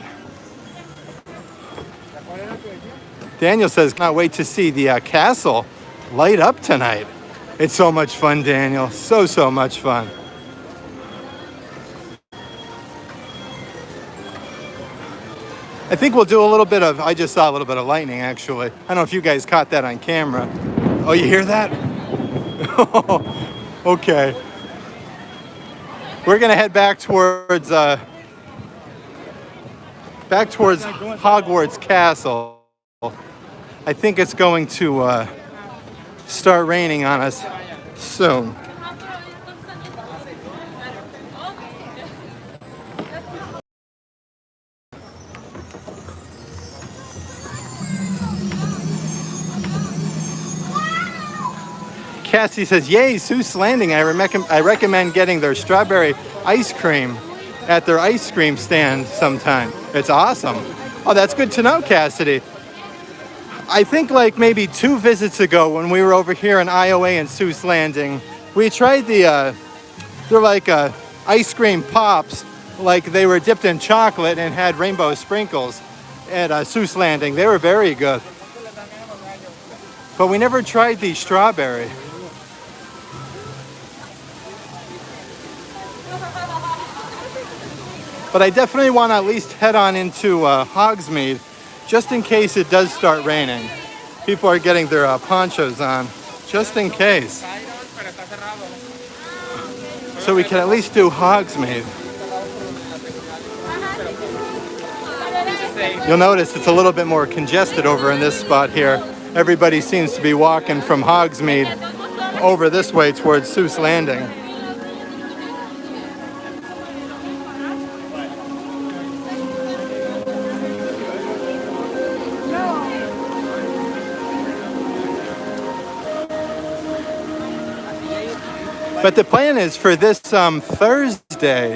Daniel says, can't wait to see the castle light up tonight. It's so much fun, Daniel. So much fun. I think we'll do a little bit of, I just saw a little bit of lightning, actually. I don't know if you guys caught that on camera. Oh, you hear that? Okay. We're going to head back towards Hogwarts Castle. I think it's going to start raining on us soon. Cassie says, yay, Seuss Landing. I recommend getting their strawberry ice cream at their ice cream stand sometime. It's awesome. Oh, that's good to know, Cassidy. I think like maybe 2 visits ago when we were over here in Iowa and Seuss Landing, we tried they're like ice cream pops, like they were dipped in chocolate and had rainbow sprinkles at Seuss Landing. They were very good. But we never tried the strawberry. But I definitely want to at least head on into Hogsmeade just in case it does start raining. People are getting their ponchos on just in case. So we can at least do Hogsmeade. You'll notice it's a little bit more congested over in this spot here. Everybody seems to be walking from Hogsmeade over this way towards Seuss Landing. But the plan is for this Thursday,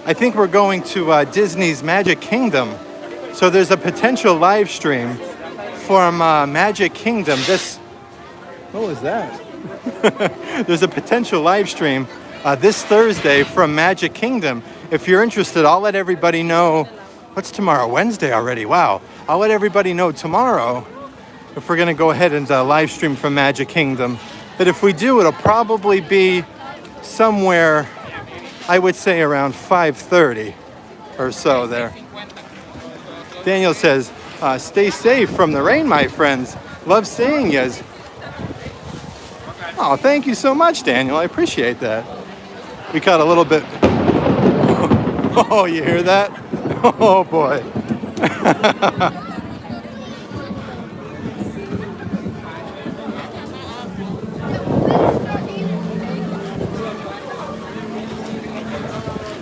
I think we're going to Disney's Magic Kingdom. So there's a potential live stream from Magic Kingdom. What was that? There's a potential live stream this Thursday from Magic Kingdom. If you're interested, I'll let everybody know. What's tomorrow? Wednesday already. Wow. I'll let everybody know tomorrow if we're going to go ahead and live stream from Magic Kingdom. But if we do, it'll probably be somewhere, I would say around 5:30 or so there. Daniel says, stay safe from the rain, my friends. Love seeing yous. Oh, thank you so much, Daniel. I appreciate that. We caught a little bit. Oh, you hear that? Oh, boy.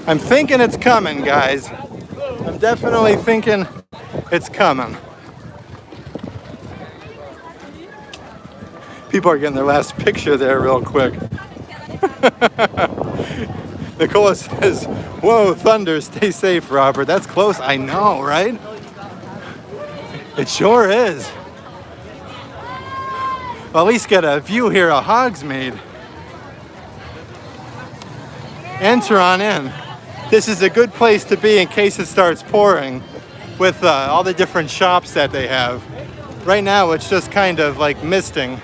I'm thinking it's coming, guys. I'm definitely thinking it's coming. People are getting their last picture there real quick. Nicola says, whoa, thunder, stay safe, Robert. That's close. I know, right? It sure is. Well, at least get a view here of Hogsmeade. Enter on in. This is a good place to be in case it starts pouring with all the different shops that they have. Right now, it's just kind of like misting.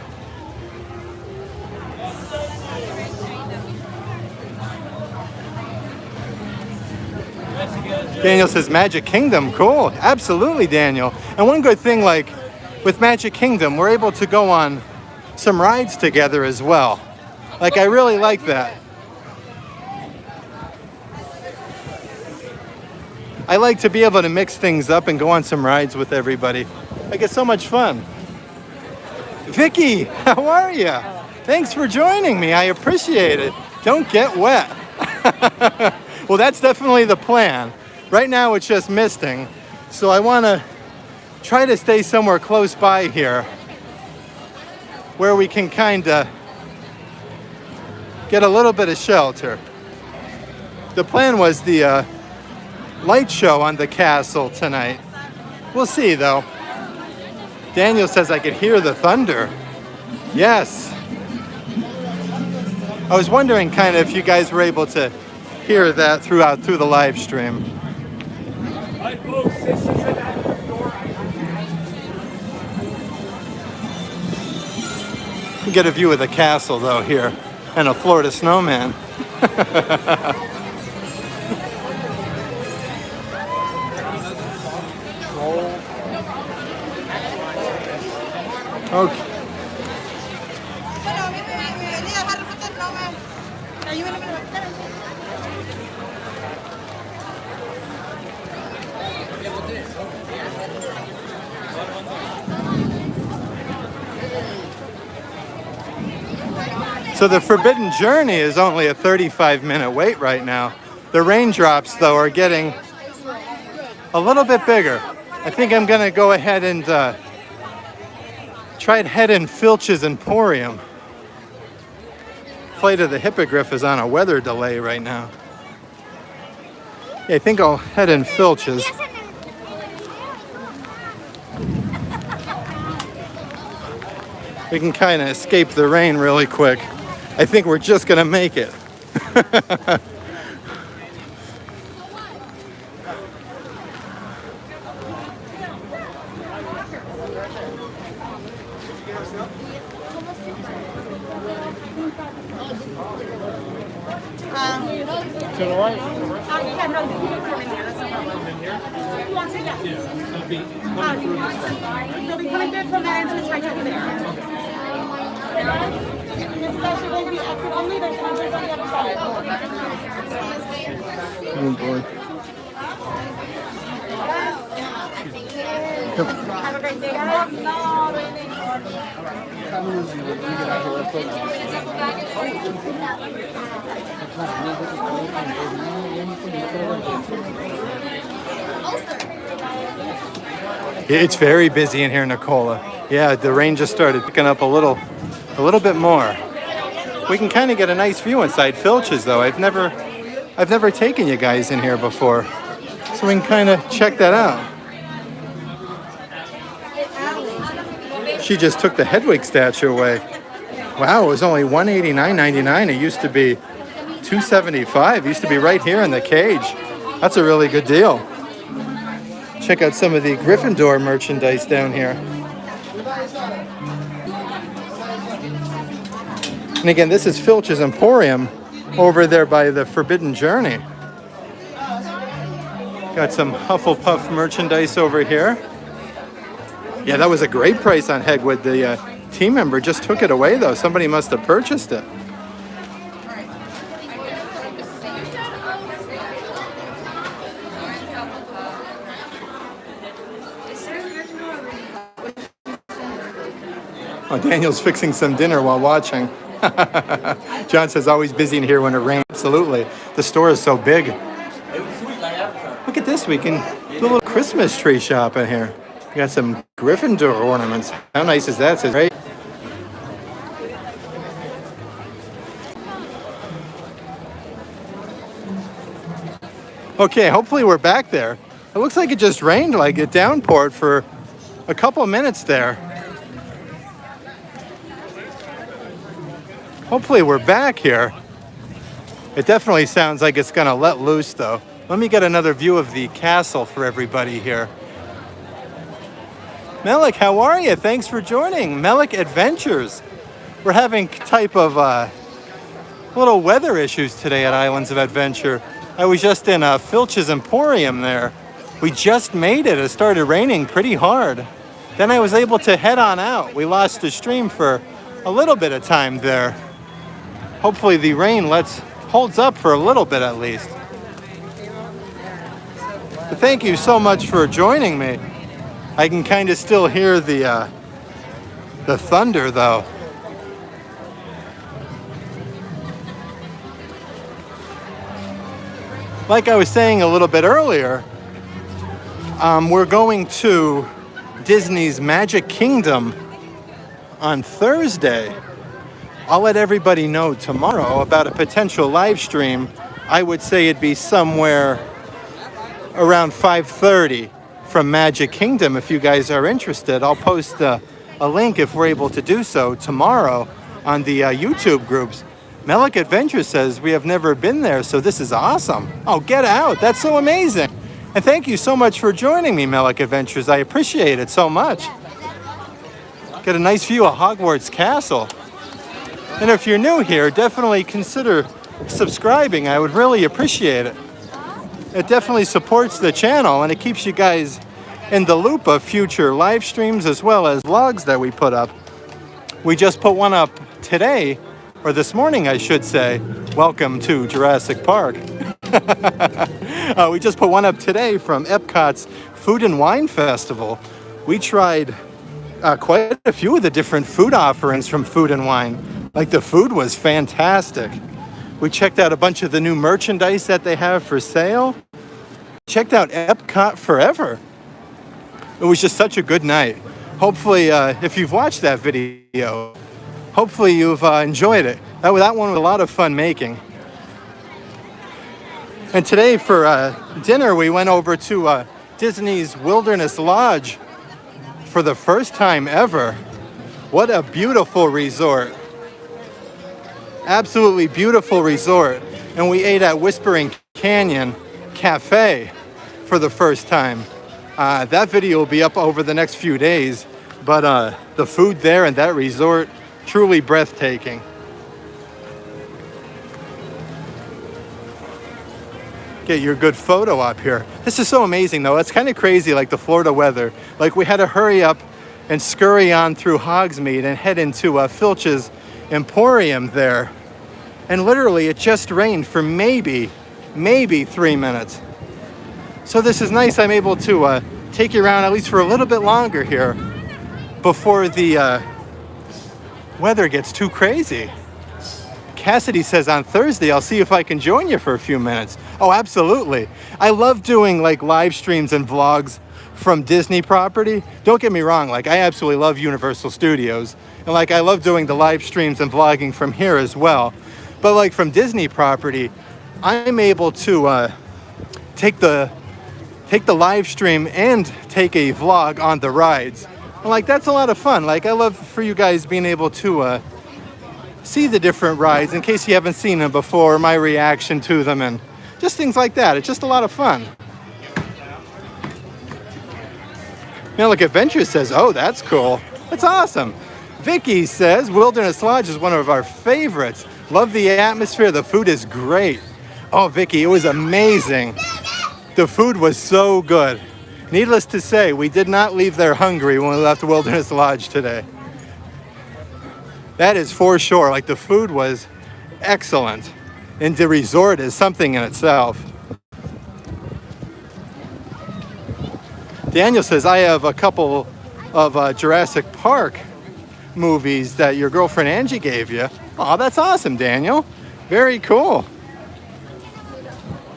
Daniel says Magic Kingdom, cool. Absolutely, Daniel. And one good thing, like with Magic Kingdom, we're able to go on some rides together as well. Like, I really like that. I like to be able to mix things up and go on some rides with everybody. I get so much fun. Vicky, how are you? Thanks for joining me. I appreciate it. Don't get wet. Well, that's definitely the plan. Right now it's just misting, so I want to try to stay somewhere close by here where we can kind of get a little bit of shelter. The plan was the light show on the castle tonight. We'll see, though. Daniel says I could hear the thunder. Yes. I was wondering kind of if you guys were able to hear that through the live stream. Hi, folks. This is an door. You get a view of the castle, though, here, and a Florida snowman. Okay. So the Forbidden Journey is only a 35-minute wait right now. The raindrops, though, are getting a little bit bigger. I think I'm going to go ahead and try to head in Filch's Emporium. Flight of the Hippogriff is on a weather delay right now. Yeah, I think I'll head in Filch's. We can kind of escape the rain really quick. I think we're just gonna make it. To the right? Yeah, no, you can come in here. That's no problem. You want to? Yes. They'll be coming good from that entrance right over there. This is actually going to be exit only. There's numbers on the other side. Oh boy. Have a great day, guys. It's very busy in here, Nicola. Yeah, the rain just started picking up a little bit more. We can kind of get a nice view inside Filch's, though. I've never taken you guys in here before, so we can kind of check that out. She just took the Hedwig statue away. Wow, it was only $189.99. It used to be $275. It used to be right here in the cage. That's a really good deal. Check out some of the Gryffindor merchandise down here. And again, this is Filch's Emporium over there by the Forbidden Journey. Got some Hufflepuff merchandise over here. Yeah, that was a great price on Hegwood. The team member just took it away, though. Somebody must have purchased it. Oh, Daniel's fixing some dinner while watching. John says always busy in here when it rains. Absolutely. The store is so big. Look at this. We can do a little Christmas tree shop in here. We got some Gryffindor ornaments. How nice is that? Says, right? Okay, hopefully we're back there. It looks like it just rained, like it downpoured for a couple minutes there. Hopefully we're back here. It definitely sounds like it's gonna let loose though. Let me get another view of the castle for everybody here. Melik, how are you? Thanks for joining Melik Adventures. We're having type of little weather issues today at Islands of Adventure. I was just in Filch's Emporium there. We just made it. It started raining pretty hard. Then I was able to head on out. We lost the stream for a little bit of time there. Hopefully the rain holds up for a little bit at least. But thank you so much for joining me. I can kind of still hear the thunder though. Like I was saying a little bit earlier, we're going to Disney's Magic Kingdom on Thursday. I'll let everybody know tomorrow about a potential live stream. I would say it'd be somewhere around 5:30 from Magic Kingdom if you guys are interested. I'll post a link if we're able to do so tomorrow on the YouTube groups. Melik Adventures says we have never been there, so this is awesome. Oh, get out. That's so amazing. And thank you so much for joining me, Melik Adventures. I appreciate it so much. Get a nice view of Hogwarts Castle. And if you're new here, definitely consider subscribing. I would really appreciate it. It definitely supports the channel and it keeps you guys in the loop of future live streams as well as vlogs that we put up. We just put one up today, or this morning I should say. Welcome to Jurassic Park. We just put one up today from Epcot's Food and Wine Festival. We tried quite a few of the different food offerings from Food and Wine. Like the food was fantastic. We checked out a bunch of the new merchandise that they have for sale. Checked out Epcot Forever. It was just such a good night. Hopefully, if you've watched that video, hopefully you've enjoyed it. That one was a lot of fun making. And today for dinner, we went over to Disney's Wilderness Lodge for the first time ever. What a beautiful resort. Absolutely beautiful resort. And we ate at Whispering Canyon Cafe for the first time. That video will be up over the next few days, but the food there and that resort, truly breathtaking. Get your good photo up here. This is so amazing though. It's kind of crazy, like the Florida weather. Like we had to hurry up and scurry on through Hogsmeade and head into Filch's Emporium there. And literally it just rained for maybe 3 minutes. So this is nice. I'm able to take you around at least for a little bit longer here before the weather gets too crazy. Cassidy says on Thursday, I'll see if I can join you for a few minutes. Oh, absolutely. I love doing like live streams and vlogs from Disney property. Don't get me wrong, like I absolutely love Universal Studios. And like I love doing the live streams and vlogging from here as well. But like from Disney property, I'm able to take the live stream and take a vlog on the rides. And like that's a lot of fun. Like I love for you guys being able to see the different rides in case you haven't seen them before, my reaction to them, and just things like that. It's just a lot of fun. Now look, Adventure says, oh, that's cool. That's awesome. Vicky says, Wilderness Lodge is one of our favorites. Love the atmosphere. The food is great. Oh, Vicky, it was amazing. The food was so good. Needless to say, we did not leave there hungry when we left Wilderness Lodge today. That is for sure. Like the food was excellent. And the resort is something in itself. Daniel says, I have a couple of Jurassic Park movies that your girlfriend Angie gave you. Oh, that's awesome, Daniel. Very cool.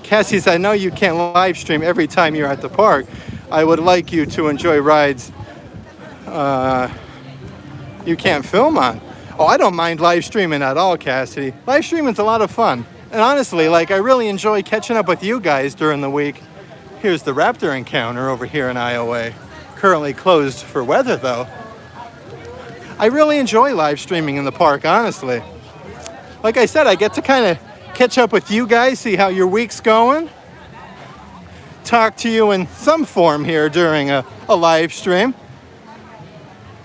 Cassie says, I know you can't live stream every time you're at the park. I would like you to enjoy rides you can't film on. Oh, I don't mind live streaming at all, Cassidy. Live streaming's a lot of fun. And honestly, like I really enjoy catching up with you guys during the week. Here's the Raptor encounter over here in IOA. Currently closed for weather though. I really enjoy live streaming in the park, honestly. Like I said, I get to kind of catch up with you guys, see how your week's going. Talk to you in some form here during a live stream.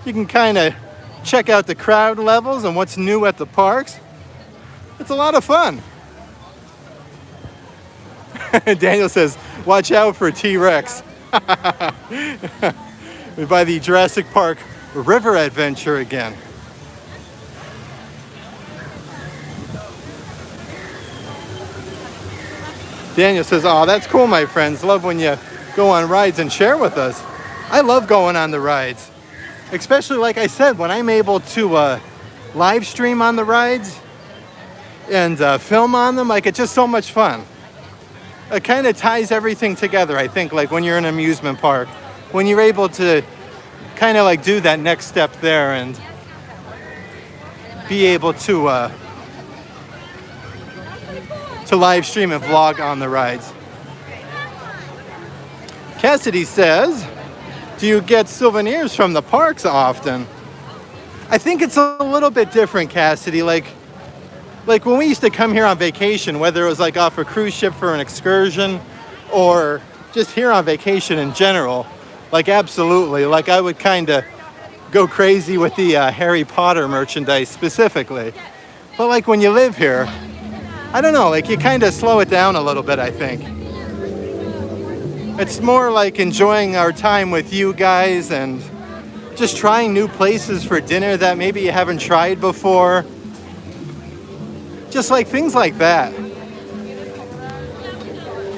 You can kind of check out the crowd levels and what's new at the parks. It's a lot of fun. Daniel says, watch out for T-Rex. By the Jurassic Park River Adventure again. Daniel says, oh, that's cool, my friends. Love when you go on rides and share with us. I love going on the rides. Especially, like I said, when I'm able to live stream on the rides and film on them, like it's just so much fun. It kind of ties everything together, I think, like when you're in an amusement park. When you're able to kind of like do that next step there and be able to live stream and vlog on the rides. Cassidy says, do you get souvenirs from the parks often? I think it's a little bit different, Cassidy. Like when we used to come here on vacation, whether it was like off a cruise ship for an excursion or just here on vacation in general, like absolutely. Like I would kind of go crazy with the Harry Potter merchandise specifically. But like when you live here, I don't know, like you kind of slow it down a little bit, I think. It's more like enjoying our time with you guys and just trying new places for dinner that maybe you haven't tried before. Just like things like that.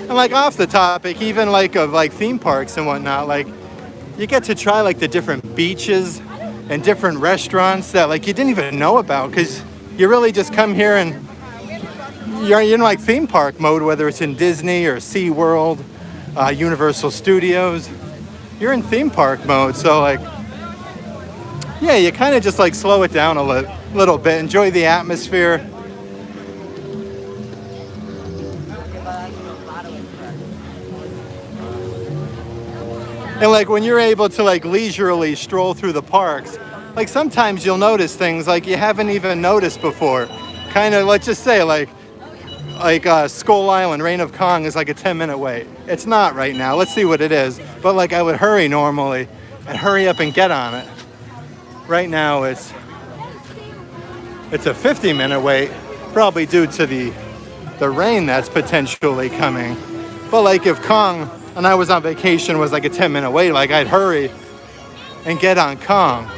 And like off the topic, even like of like theme parks and whatnot, like you get to try like the different beaches and different restaurants that like you didn't even know about because you really just come here and you're in like theme park mode, whether it's in Disney or SeaWorld, Universal Studios. You're in theme park mode, so like, yeah, you kind of just like slow it down a little bit, enjoy the atmosphere, And like when you're able to like leisurely stroll through the parks, like sometimes you'll notice things like you haven't even noticed before. Kind of, let's just say like Skull Island, Reign of Kong is like a 10-minute wait. It's not right now. Let's see what it is. But like I would hurry normally and hurry up and get on it. Right now it's a 50-minute wait, probably due to the rain that's potentially coming. But like if Kong, and I was on vacation, was like a 10-minute wait, like I'd hurry and get on Kong.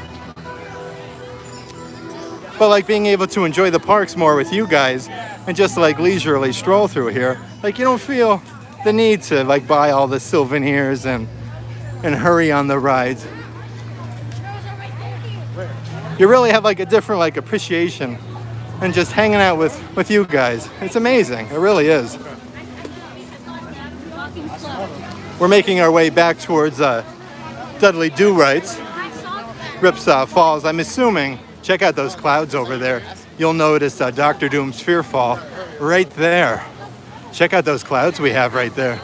But like being able to enjoy the parks more with you guys and just like leisurely stroll through here, like you don't feel the need to like buy all the souvenirs and hurry on the rides. You really have like a different like appreciation and just hanging out with you guys. It's amazing. It really is. We're making our way back towards Dudley Do-Right's, Ripsaw Falls. I'm assuming, check out those clouds over there. You'll notice Dr. Doom's Fearfall right there. Check out those clouds we have right there.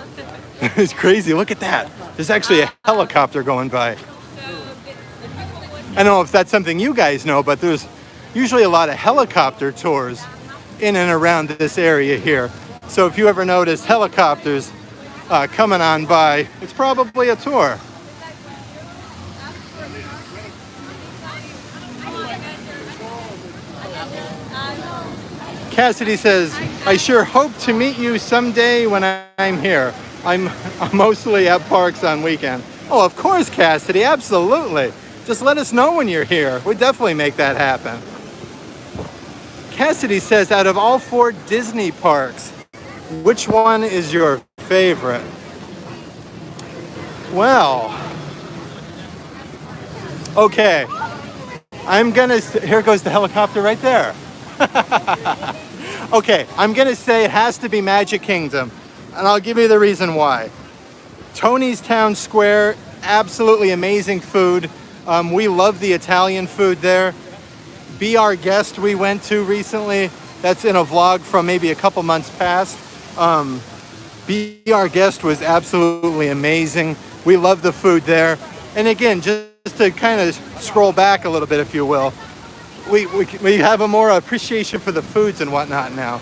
It's crazy. Look at that. There's actually a helicopter going by. I don't know if that's something you guys know, but there's usually a lot of helicopter tours in and around this area here. So if you ever notice helicopters coming on by, it's probably a tour. Cassidy says, I sure hope to meet you someday when I'm here. I'm mostly at parks on weekend. Oh, of course, Cassidy, absolutely. Just let us know when you're here. We'd definitely make that happen. Cassidy says, out of all 4 Disney parks, which one is your favorite? Well, okay. Here goes the helicopter right there. Okay, I'm gonna say it has to be Magic Kingdom, and I'll give you the reason why. Tony's Town Square, absolutely amazing food. We love the Italian food there. Be Our Guest we went to recently. That's in a vlog from maybe a couple months past. Be Our Guest was absolutely amazing. We love the food there. And again, just to kind of scroll back a little bit, if you will, we have a more appreciation for the foods and whatnot now.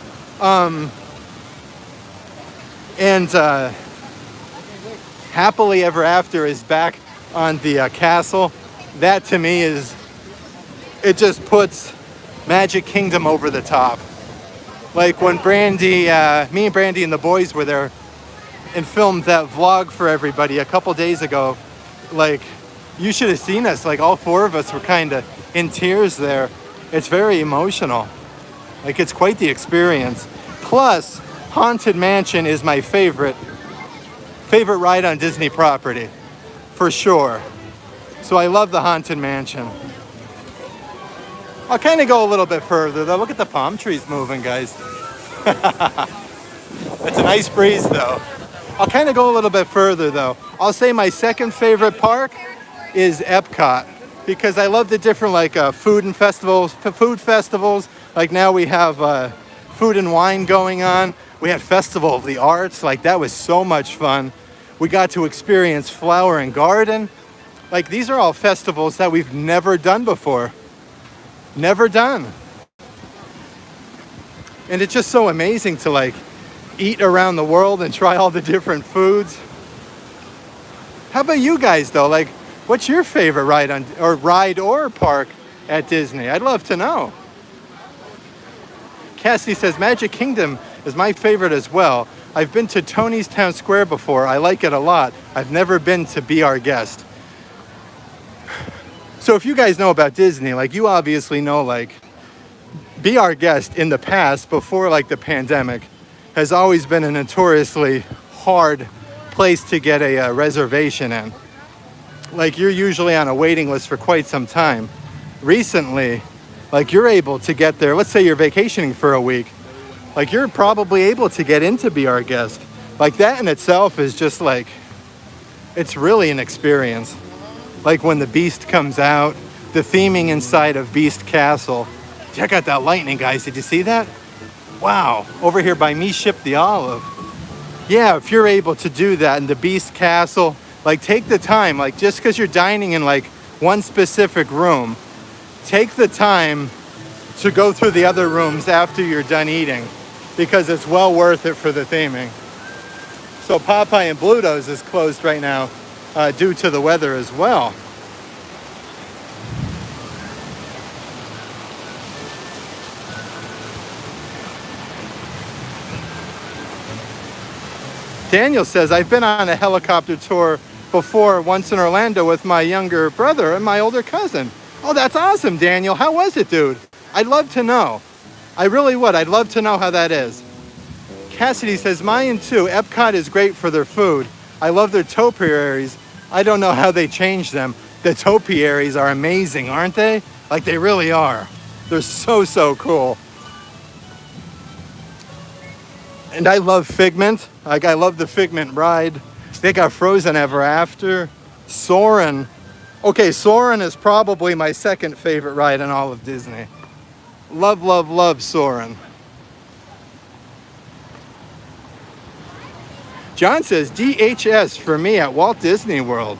Happily Ever After is back on the castle. That to me it just puts Magic Kingdom over the top. Like when me and Brandy and the boys were there and filmed that vlog for everybody a couple days ago, like you should have seen us. Like all 4 of us were kind of in tears there. It's very emotional. Like it's quite the experience. Plus, Haunted Mansion is my favorite ride on Disney property, for sure. So I love the Haunted Mansion. I'll kind of go a little bit further though. Look at the palm trees moving, guys. It's a nice breeze though. I'll kind of go a little bit further though. I'll say my second favorite park is Epcot, because I love the different like food festivals. Like now we have food and wine going on. We had Festival of the Arts. Like that was so much fun. We got to experience Flower and Garden. Like these are all festivals that we've never done before. Never done. And it's just so amazing to like eat around the world and try all the different foods. How about you guys though? Like what's your favorite ride or park at Disney? I'd love to know. Cassie says Magic Kingdom is my favorite as well. I've been to Tony's Town Square before. I like it a lot. I've never been to Be Our Guest. So if you guys know about Disney, like you obviously know like Be Our Guest in the past, before like the pandemic, has always been a notoriously hard place to get a reservation in. Like you're usually on a waiting list for quite some time. Recently, like you're able to get there. Let's say you're vacationing for a week. Like you're probably able to get into Be Our Guest. Like that in itself is just like, it's really an experience. Like when the Beast comes out, the theming inside of Beast Castle. Check out that lightning, guys. Did you see that? Wow. Over here by Me Ship the Olive. Yeah, if you're able to do that in the Beast Castle, Like, take the time, like, just because you're dining in like one specific room, take the time to go through the other rooms after you're done eating, because it's well worth it for the theming. So Popeye and Bluto's is closed right now due to the weather as well. Daniel says, I've been on a helicopter tour before, once in Orlando with my younger brother and my older cousin. Oh, that's awesome, Daniel. How was it, dude? I'd love to know. I really would. I'd love to know how that is. Cassidy says, mine too. Epcot is great for their food. I love their topiaries. I don't know how they change them. The topiaries are amazing, aren't they? Like, they really are. They're so, so cool. And I love Figment. Like, I love the Figment ride. They got Frozen Ever After. Soarin'. Okay, Soarin' is probably my second favorite ride in all of Disney. Love, love, love Soarin'. John says, DHS for me at Walt Disney World.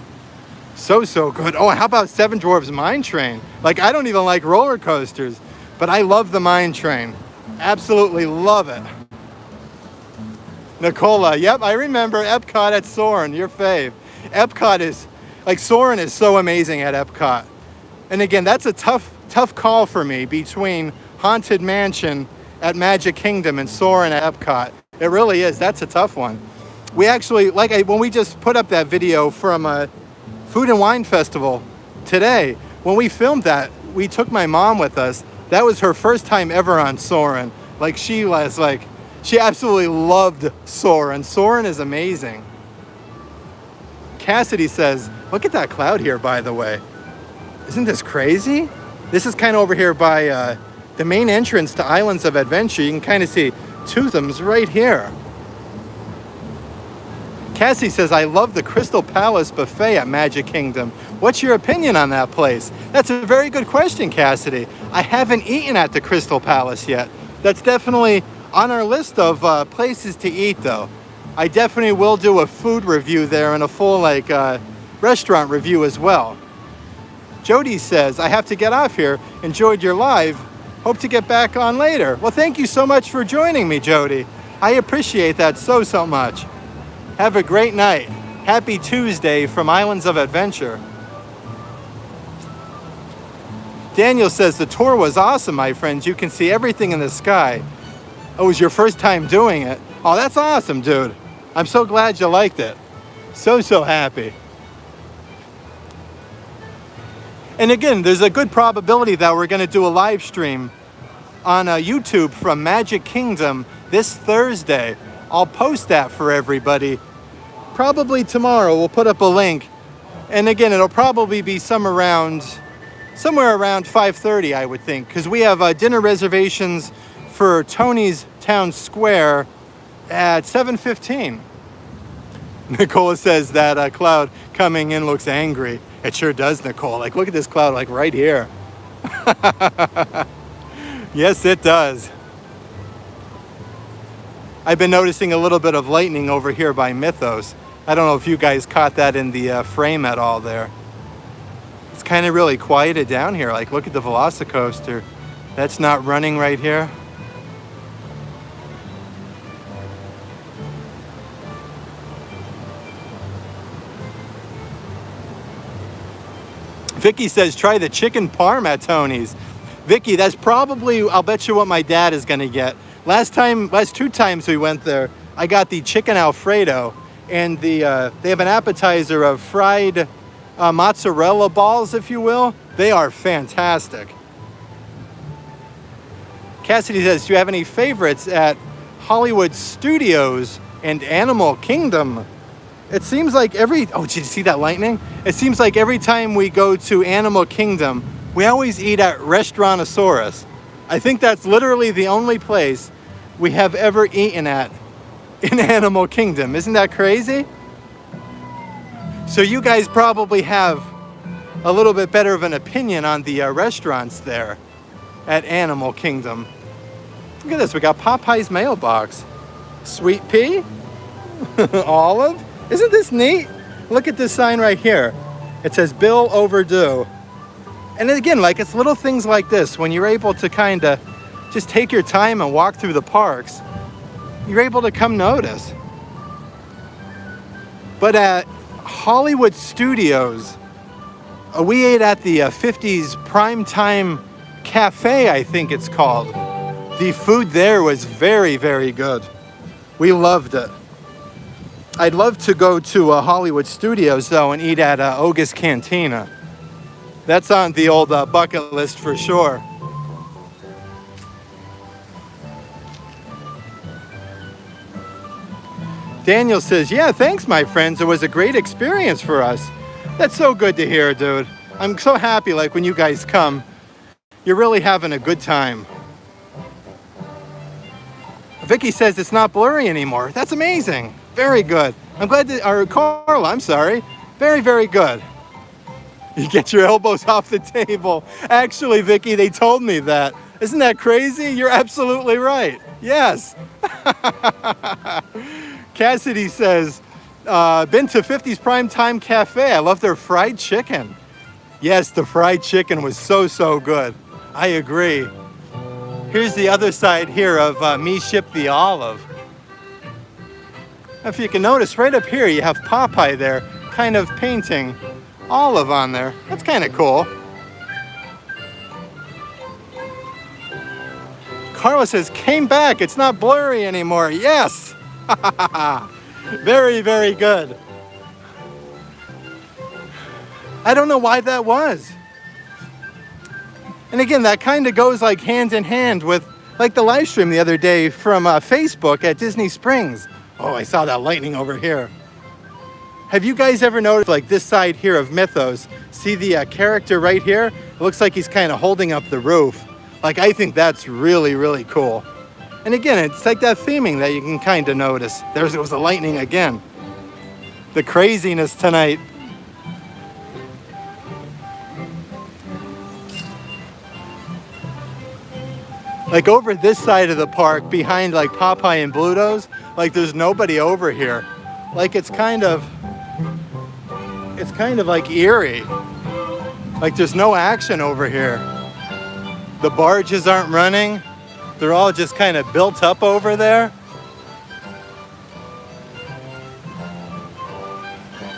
So, so good. Oh, how about Seven Dwarfs Mine Train? Like, I don't even like roller coasters, but I love the Mine Train. Absolutely love it. Nicola, yep, I remember Epcot at Soarin', your fave. Epcot is, like, Soarin' is so amazing at Epcot. And again, that's a tough call for me between Haunted Mansion at Magic Kingdom and Soarin' at Epcot. It really is. That's a tough one. We actually, when we just put up that video from Food and Wine Festival today, when we filmed that, we took my mom with us. That was her first time ever on Soarin'. Like, she was like, she absolutely loved Soarin'. Soarin' is amazing. Cassidy says, look at that cloud here, by the way. Isn't this crazy? This is kind of over here by the main entrance to Islands of Adventure. You can kind of see Toothums right here. Cassie says, I love the Crystal Palace buffet at Magic Kingdom. What's your opinion on that place? That's a very good question, Cassidy. I haven't eaten at the Crystal Palace yet. That's definitely on our list of places to eat, though. I definitely will do a food review there and a full restaurant review as well. Jody says, I have to get off here. Enjoyed your live. Hope to get back on later. Well, thank you so much for joining me, Jody. I appreciate that so, so much. Have a great night. Happy Tuesday from Islands of Adventure. Daniel says, the tour was awesome, my friends. You can see everything in the sky. Oh, it was your first time doing it? Oh, that's awesome, dude. I'm so glad you liked it. So, so happy. And again, there's a good probability that we're going to do a live stream on YouTube from Magic Kingdom this Thursday. I'll post that for everybody. Probably tomorrow. We'll put up a link. And again, it'll probably be somewhere around 5:30, I would think, because we have dinner reservations for Tony's Town Square at 7:15. Nicola says that cloud coming in looks angry. It sure does, Nicole. Like, look at this cloud, like right here. Yes, it does. I've been noticing a little bit of lightning over here by Mythos. I don't know if you guys caught that in the frame at all there. It's kind of really quieted down here. Like, look at the Velocicoaster. That's not running right here. Vicky says, try the chicken parm at Tony's. Vicky, that's probably, I'll bet you what my dad is going to get. Last two times we went there, I got the chicken Alfredo, and they have an appetizer of fried mozzarella balls, if you will. They are fantastic. Cassidy says, do you have any favorites at Hollywood Studios and Animal Kingdom? It seems like oh, did you see that lightning? It seems like every time we go to Animal Kingdom, we always eat at Restaurantosaurus. I think that's literally the only place we have ever eaten at in Animal Kingdom. Isn't that crazy? So you guys probably have a little bit better of an opinion on the restaurants there at Animal Kingdom. Look at this, we got Popeye's mailbox. Sweet pea, olive. Isn't this neat? look at this sign right here. It says Bill Overdue. And again, like it's little things like this, when you're able to kind of just take your time and walk through the parks, you're able to come notice. But at Hollywood Studios, we ate at the 50s Primetime Cafe, I think it's called. The food there was very, very good. We loved it. I'd love to go to Hollywood Studios though and eat at Oga's Cantina. That's on the old bucket list for sure. Daniel says, yeah, thanks, my friends. It was a great experience for us. That's so good to hear, dude. I'm so happy, like, when you guys come, you're really having a good time. Vicky says it's not blurry anymore. That's amazing. Very good. I'm glad that, or Carla, I'm sorry. Very, very good. You get your elbows off the table. Actually, Vicky, they told me that. Isn't that crazy? You're absolutely right. Yes. Cassidy says, been to 50s Primetime Cafe. I love their fried chicken. Yes, the fried chicken was so, so good. I agree. Here's the other side here of Me Ship the Olive. If you can notice, right up here, you have Popeye there, kind of painting olive on there. That's kind of cool. Carla says, came back. It's not blurry anymore. Yes. Very, very good. I don't know why that was. And again, that kind of goes like hand in hand with like the live stream the other day from Facebook at Disney Springs. Oh, I saw that lightning over here. Have you guys ever noticed like this side here of Mythos? See the character right here? It looks like he's kind of holding up the roof. Like, I think that's really, really cool. And again, it's like that theming that you can kind of notice. There was the lightning again. The craziness tonight. Like over this side of the park, behind like Popeye and Bluto's, like there's nobody over here. Like it's kind of like eerie. Like there's no action over here. The barges aren't running. They're all just kind of built up over there.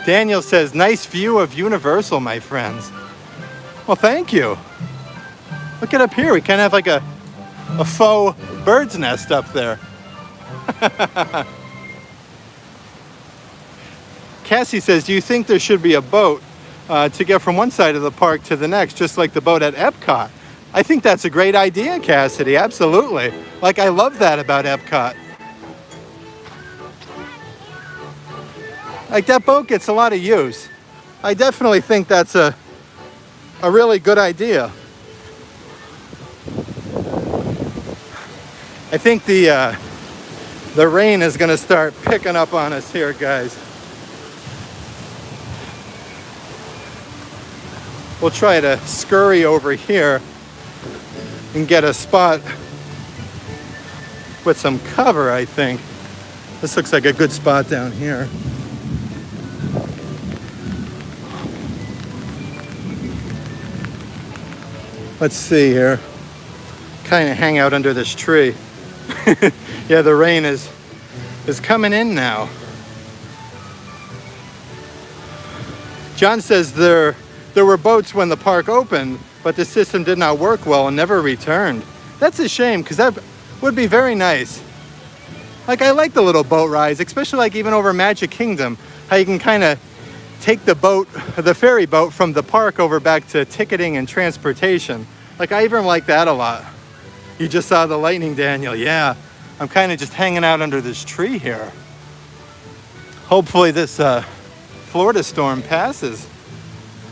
Daniel says, nice view of Universal, my friends. Well, thank you. Look at up here. We kind of have like a faux bird's nest up there. Cassie says, do you think there should be a boat to get from one side of the park to the next, just like the boat at Epcot? I think that's a great idea, Cassidy. Absolutely. Like, I love that about Epcot. Like, that boat gets a lot of use. I definitely think that's a really good idea. I think the rain is going to start picking up on us here, guys. We'll try to scurry over here and get a spot with some cover, I think. This looks like a good spot down here. Let's see here. Kind of hang out under this tree. Yeah, the rain is coming in now. John says there were boats when the park opened, but the system did not work well and never returned. That's a shame, because that would be very nice. Like, I like the little boat rides, especially like even over Magic Kingdom, how you can kind of take the boat, the ferry boat from the park over back to ticketing and transportation. Like, I even like that a lot. You just saw the lightning, Daniel. Yeah, I'm kind of just hanging out under this tree here. Hopefully this Florida storm passes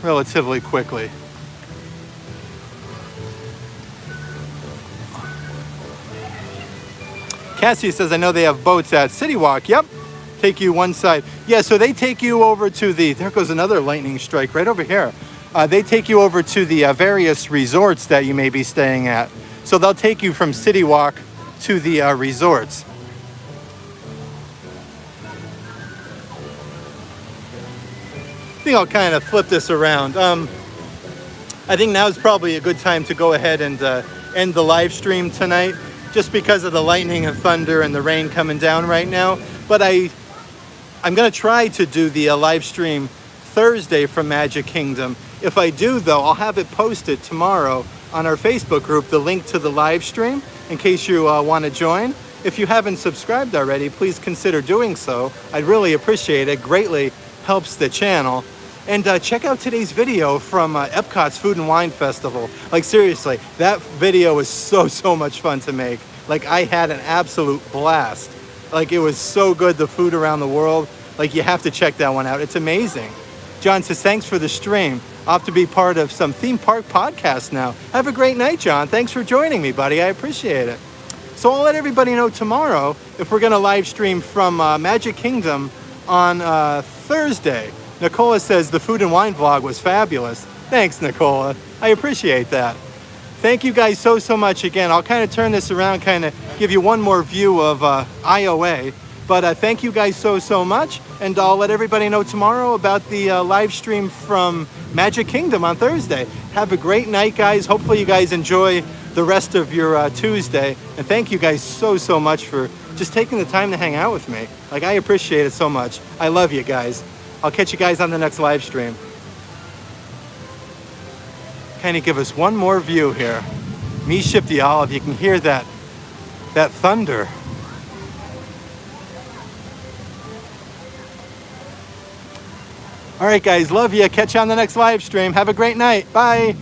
relatively quickly. Cassie says, I know they have boats at City Walk. Yep. Take you one side. Yeah, so they take you over to the, there goes another lightning strike right over here. They take you over to the various resorts that you may be staying at. So they'll take you from City Walk to the resorts. think I'll kind of flip this around. I think now is probably a good time to go ahead and end the live stream tonight, just because of the lightning and thunder and the rain coming down right now. But I'm going to try to do the live stream Thursday from Magic Kingdom. If I do, though, I'll have it posted tomorrow on our Facebook group, the link to the live stream, in case you want to join. If you haven't subscribed already, please consider doing so. I'd really appreciate it. Greatly helps the channel. And check out today's video from Epcot's Food and Wine Festival. Like, seriously, that video was so much fun to make. Like, I had an absolute blast. Like, it was so good, the food around the world. Like, you have to check that one out. It's amazing. John says, thanks for the stream. I'll have to be part of some theme park podcasts now. Have a great night, John. Thanks for joining me, buddy. I appreciate it. So I'll let everybody know tomorrow if we're going to live stream from Magic Kingdom on Thursday. Nicola says the food and wine vlog was fabulous. Thanks, Nicola. I appreciate that. Thank you guys so much again. I'll kind of turn this around, kind of give you one more view of IOA. But thank you guys so much. And I'll let everybody know tomorrow about the live stream from Magic Kingdom on Thursday. Have a great night, guys. Hopefully you guys enjoy the rest of your Tuesday. And thank you guys so much for just taking the time to hang out with me. Like, I appreciate it so much. I love you guys. I'll catch you guys on the next live stream. Kind of give us one more view here. Me Ship the Olive. You can hear that thunder. All right, guys. Love you. Catch you on the next live stream. Have a great night. Bye.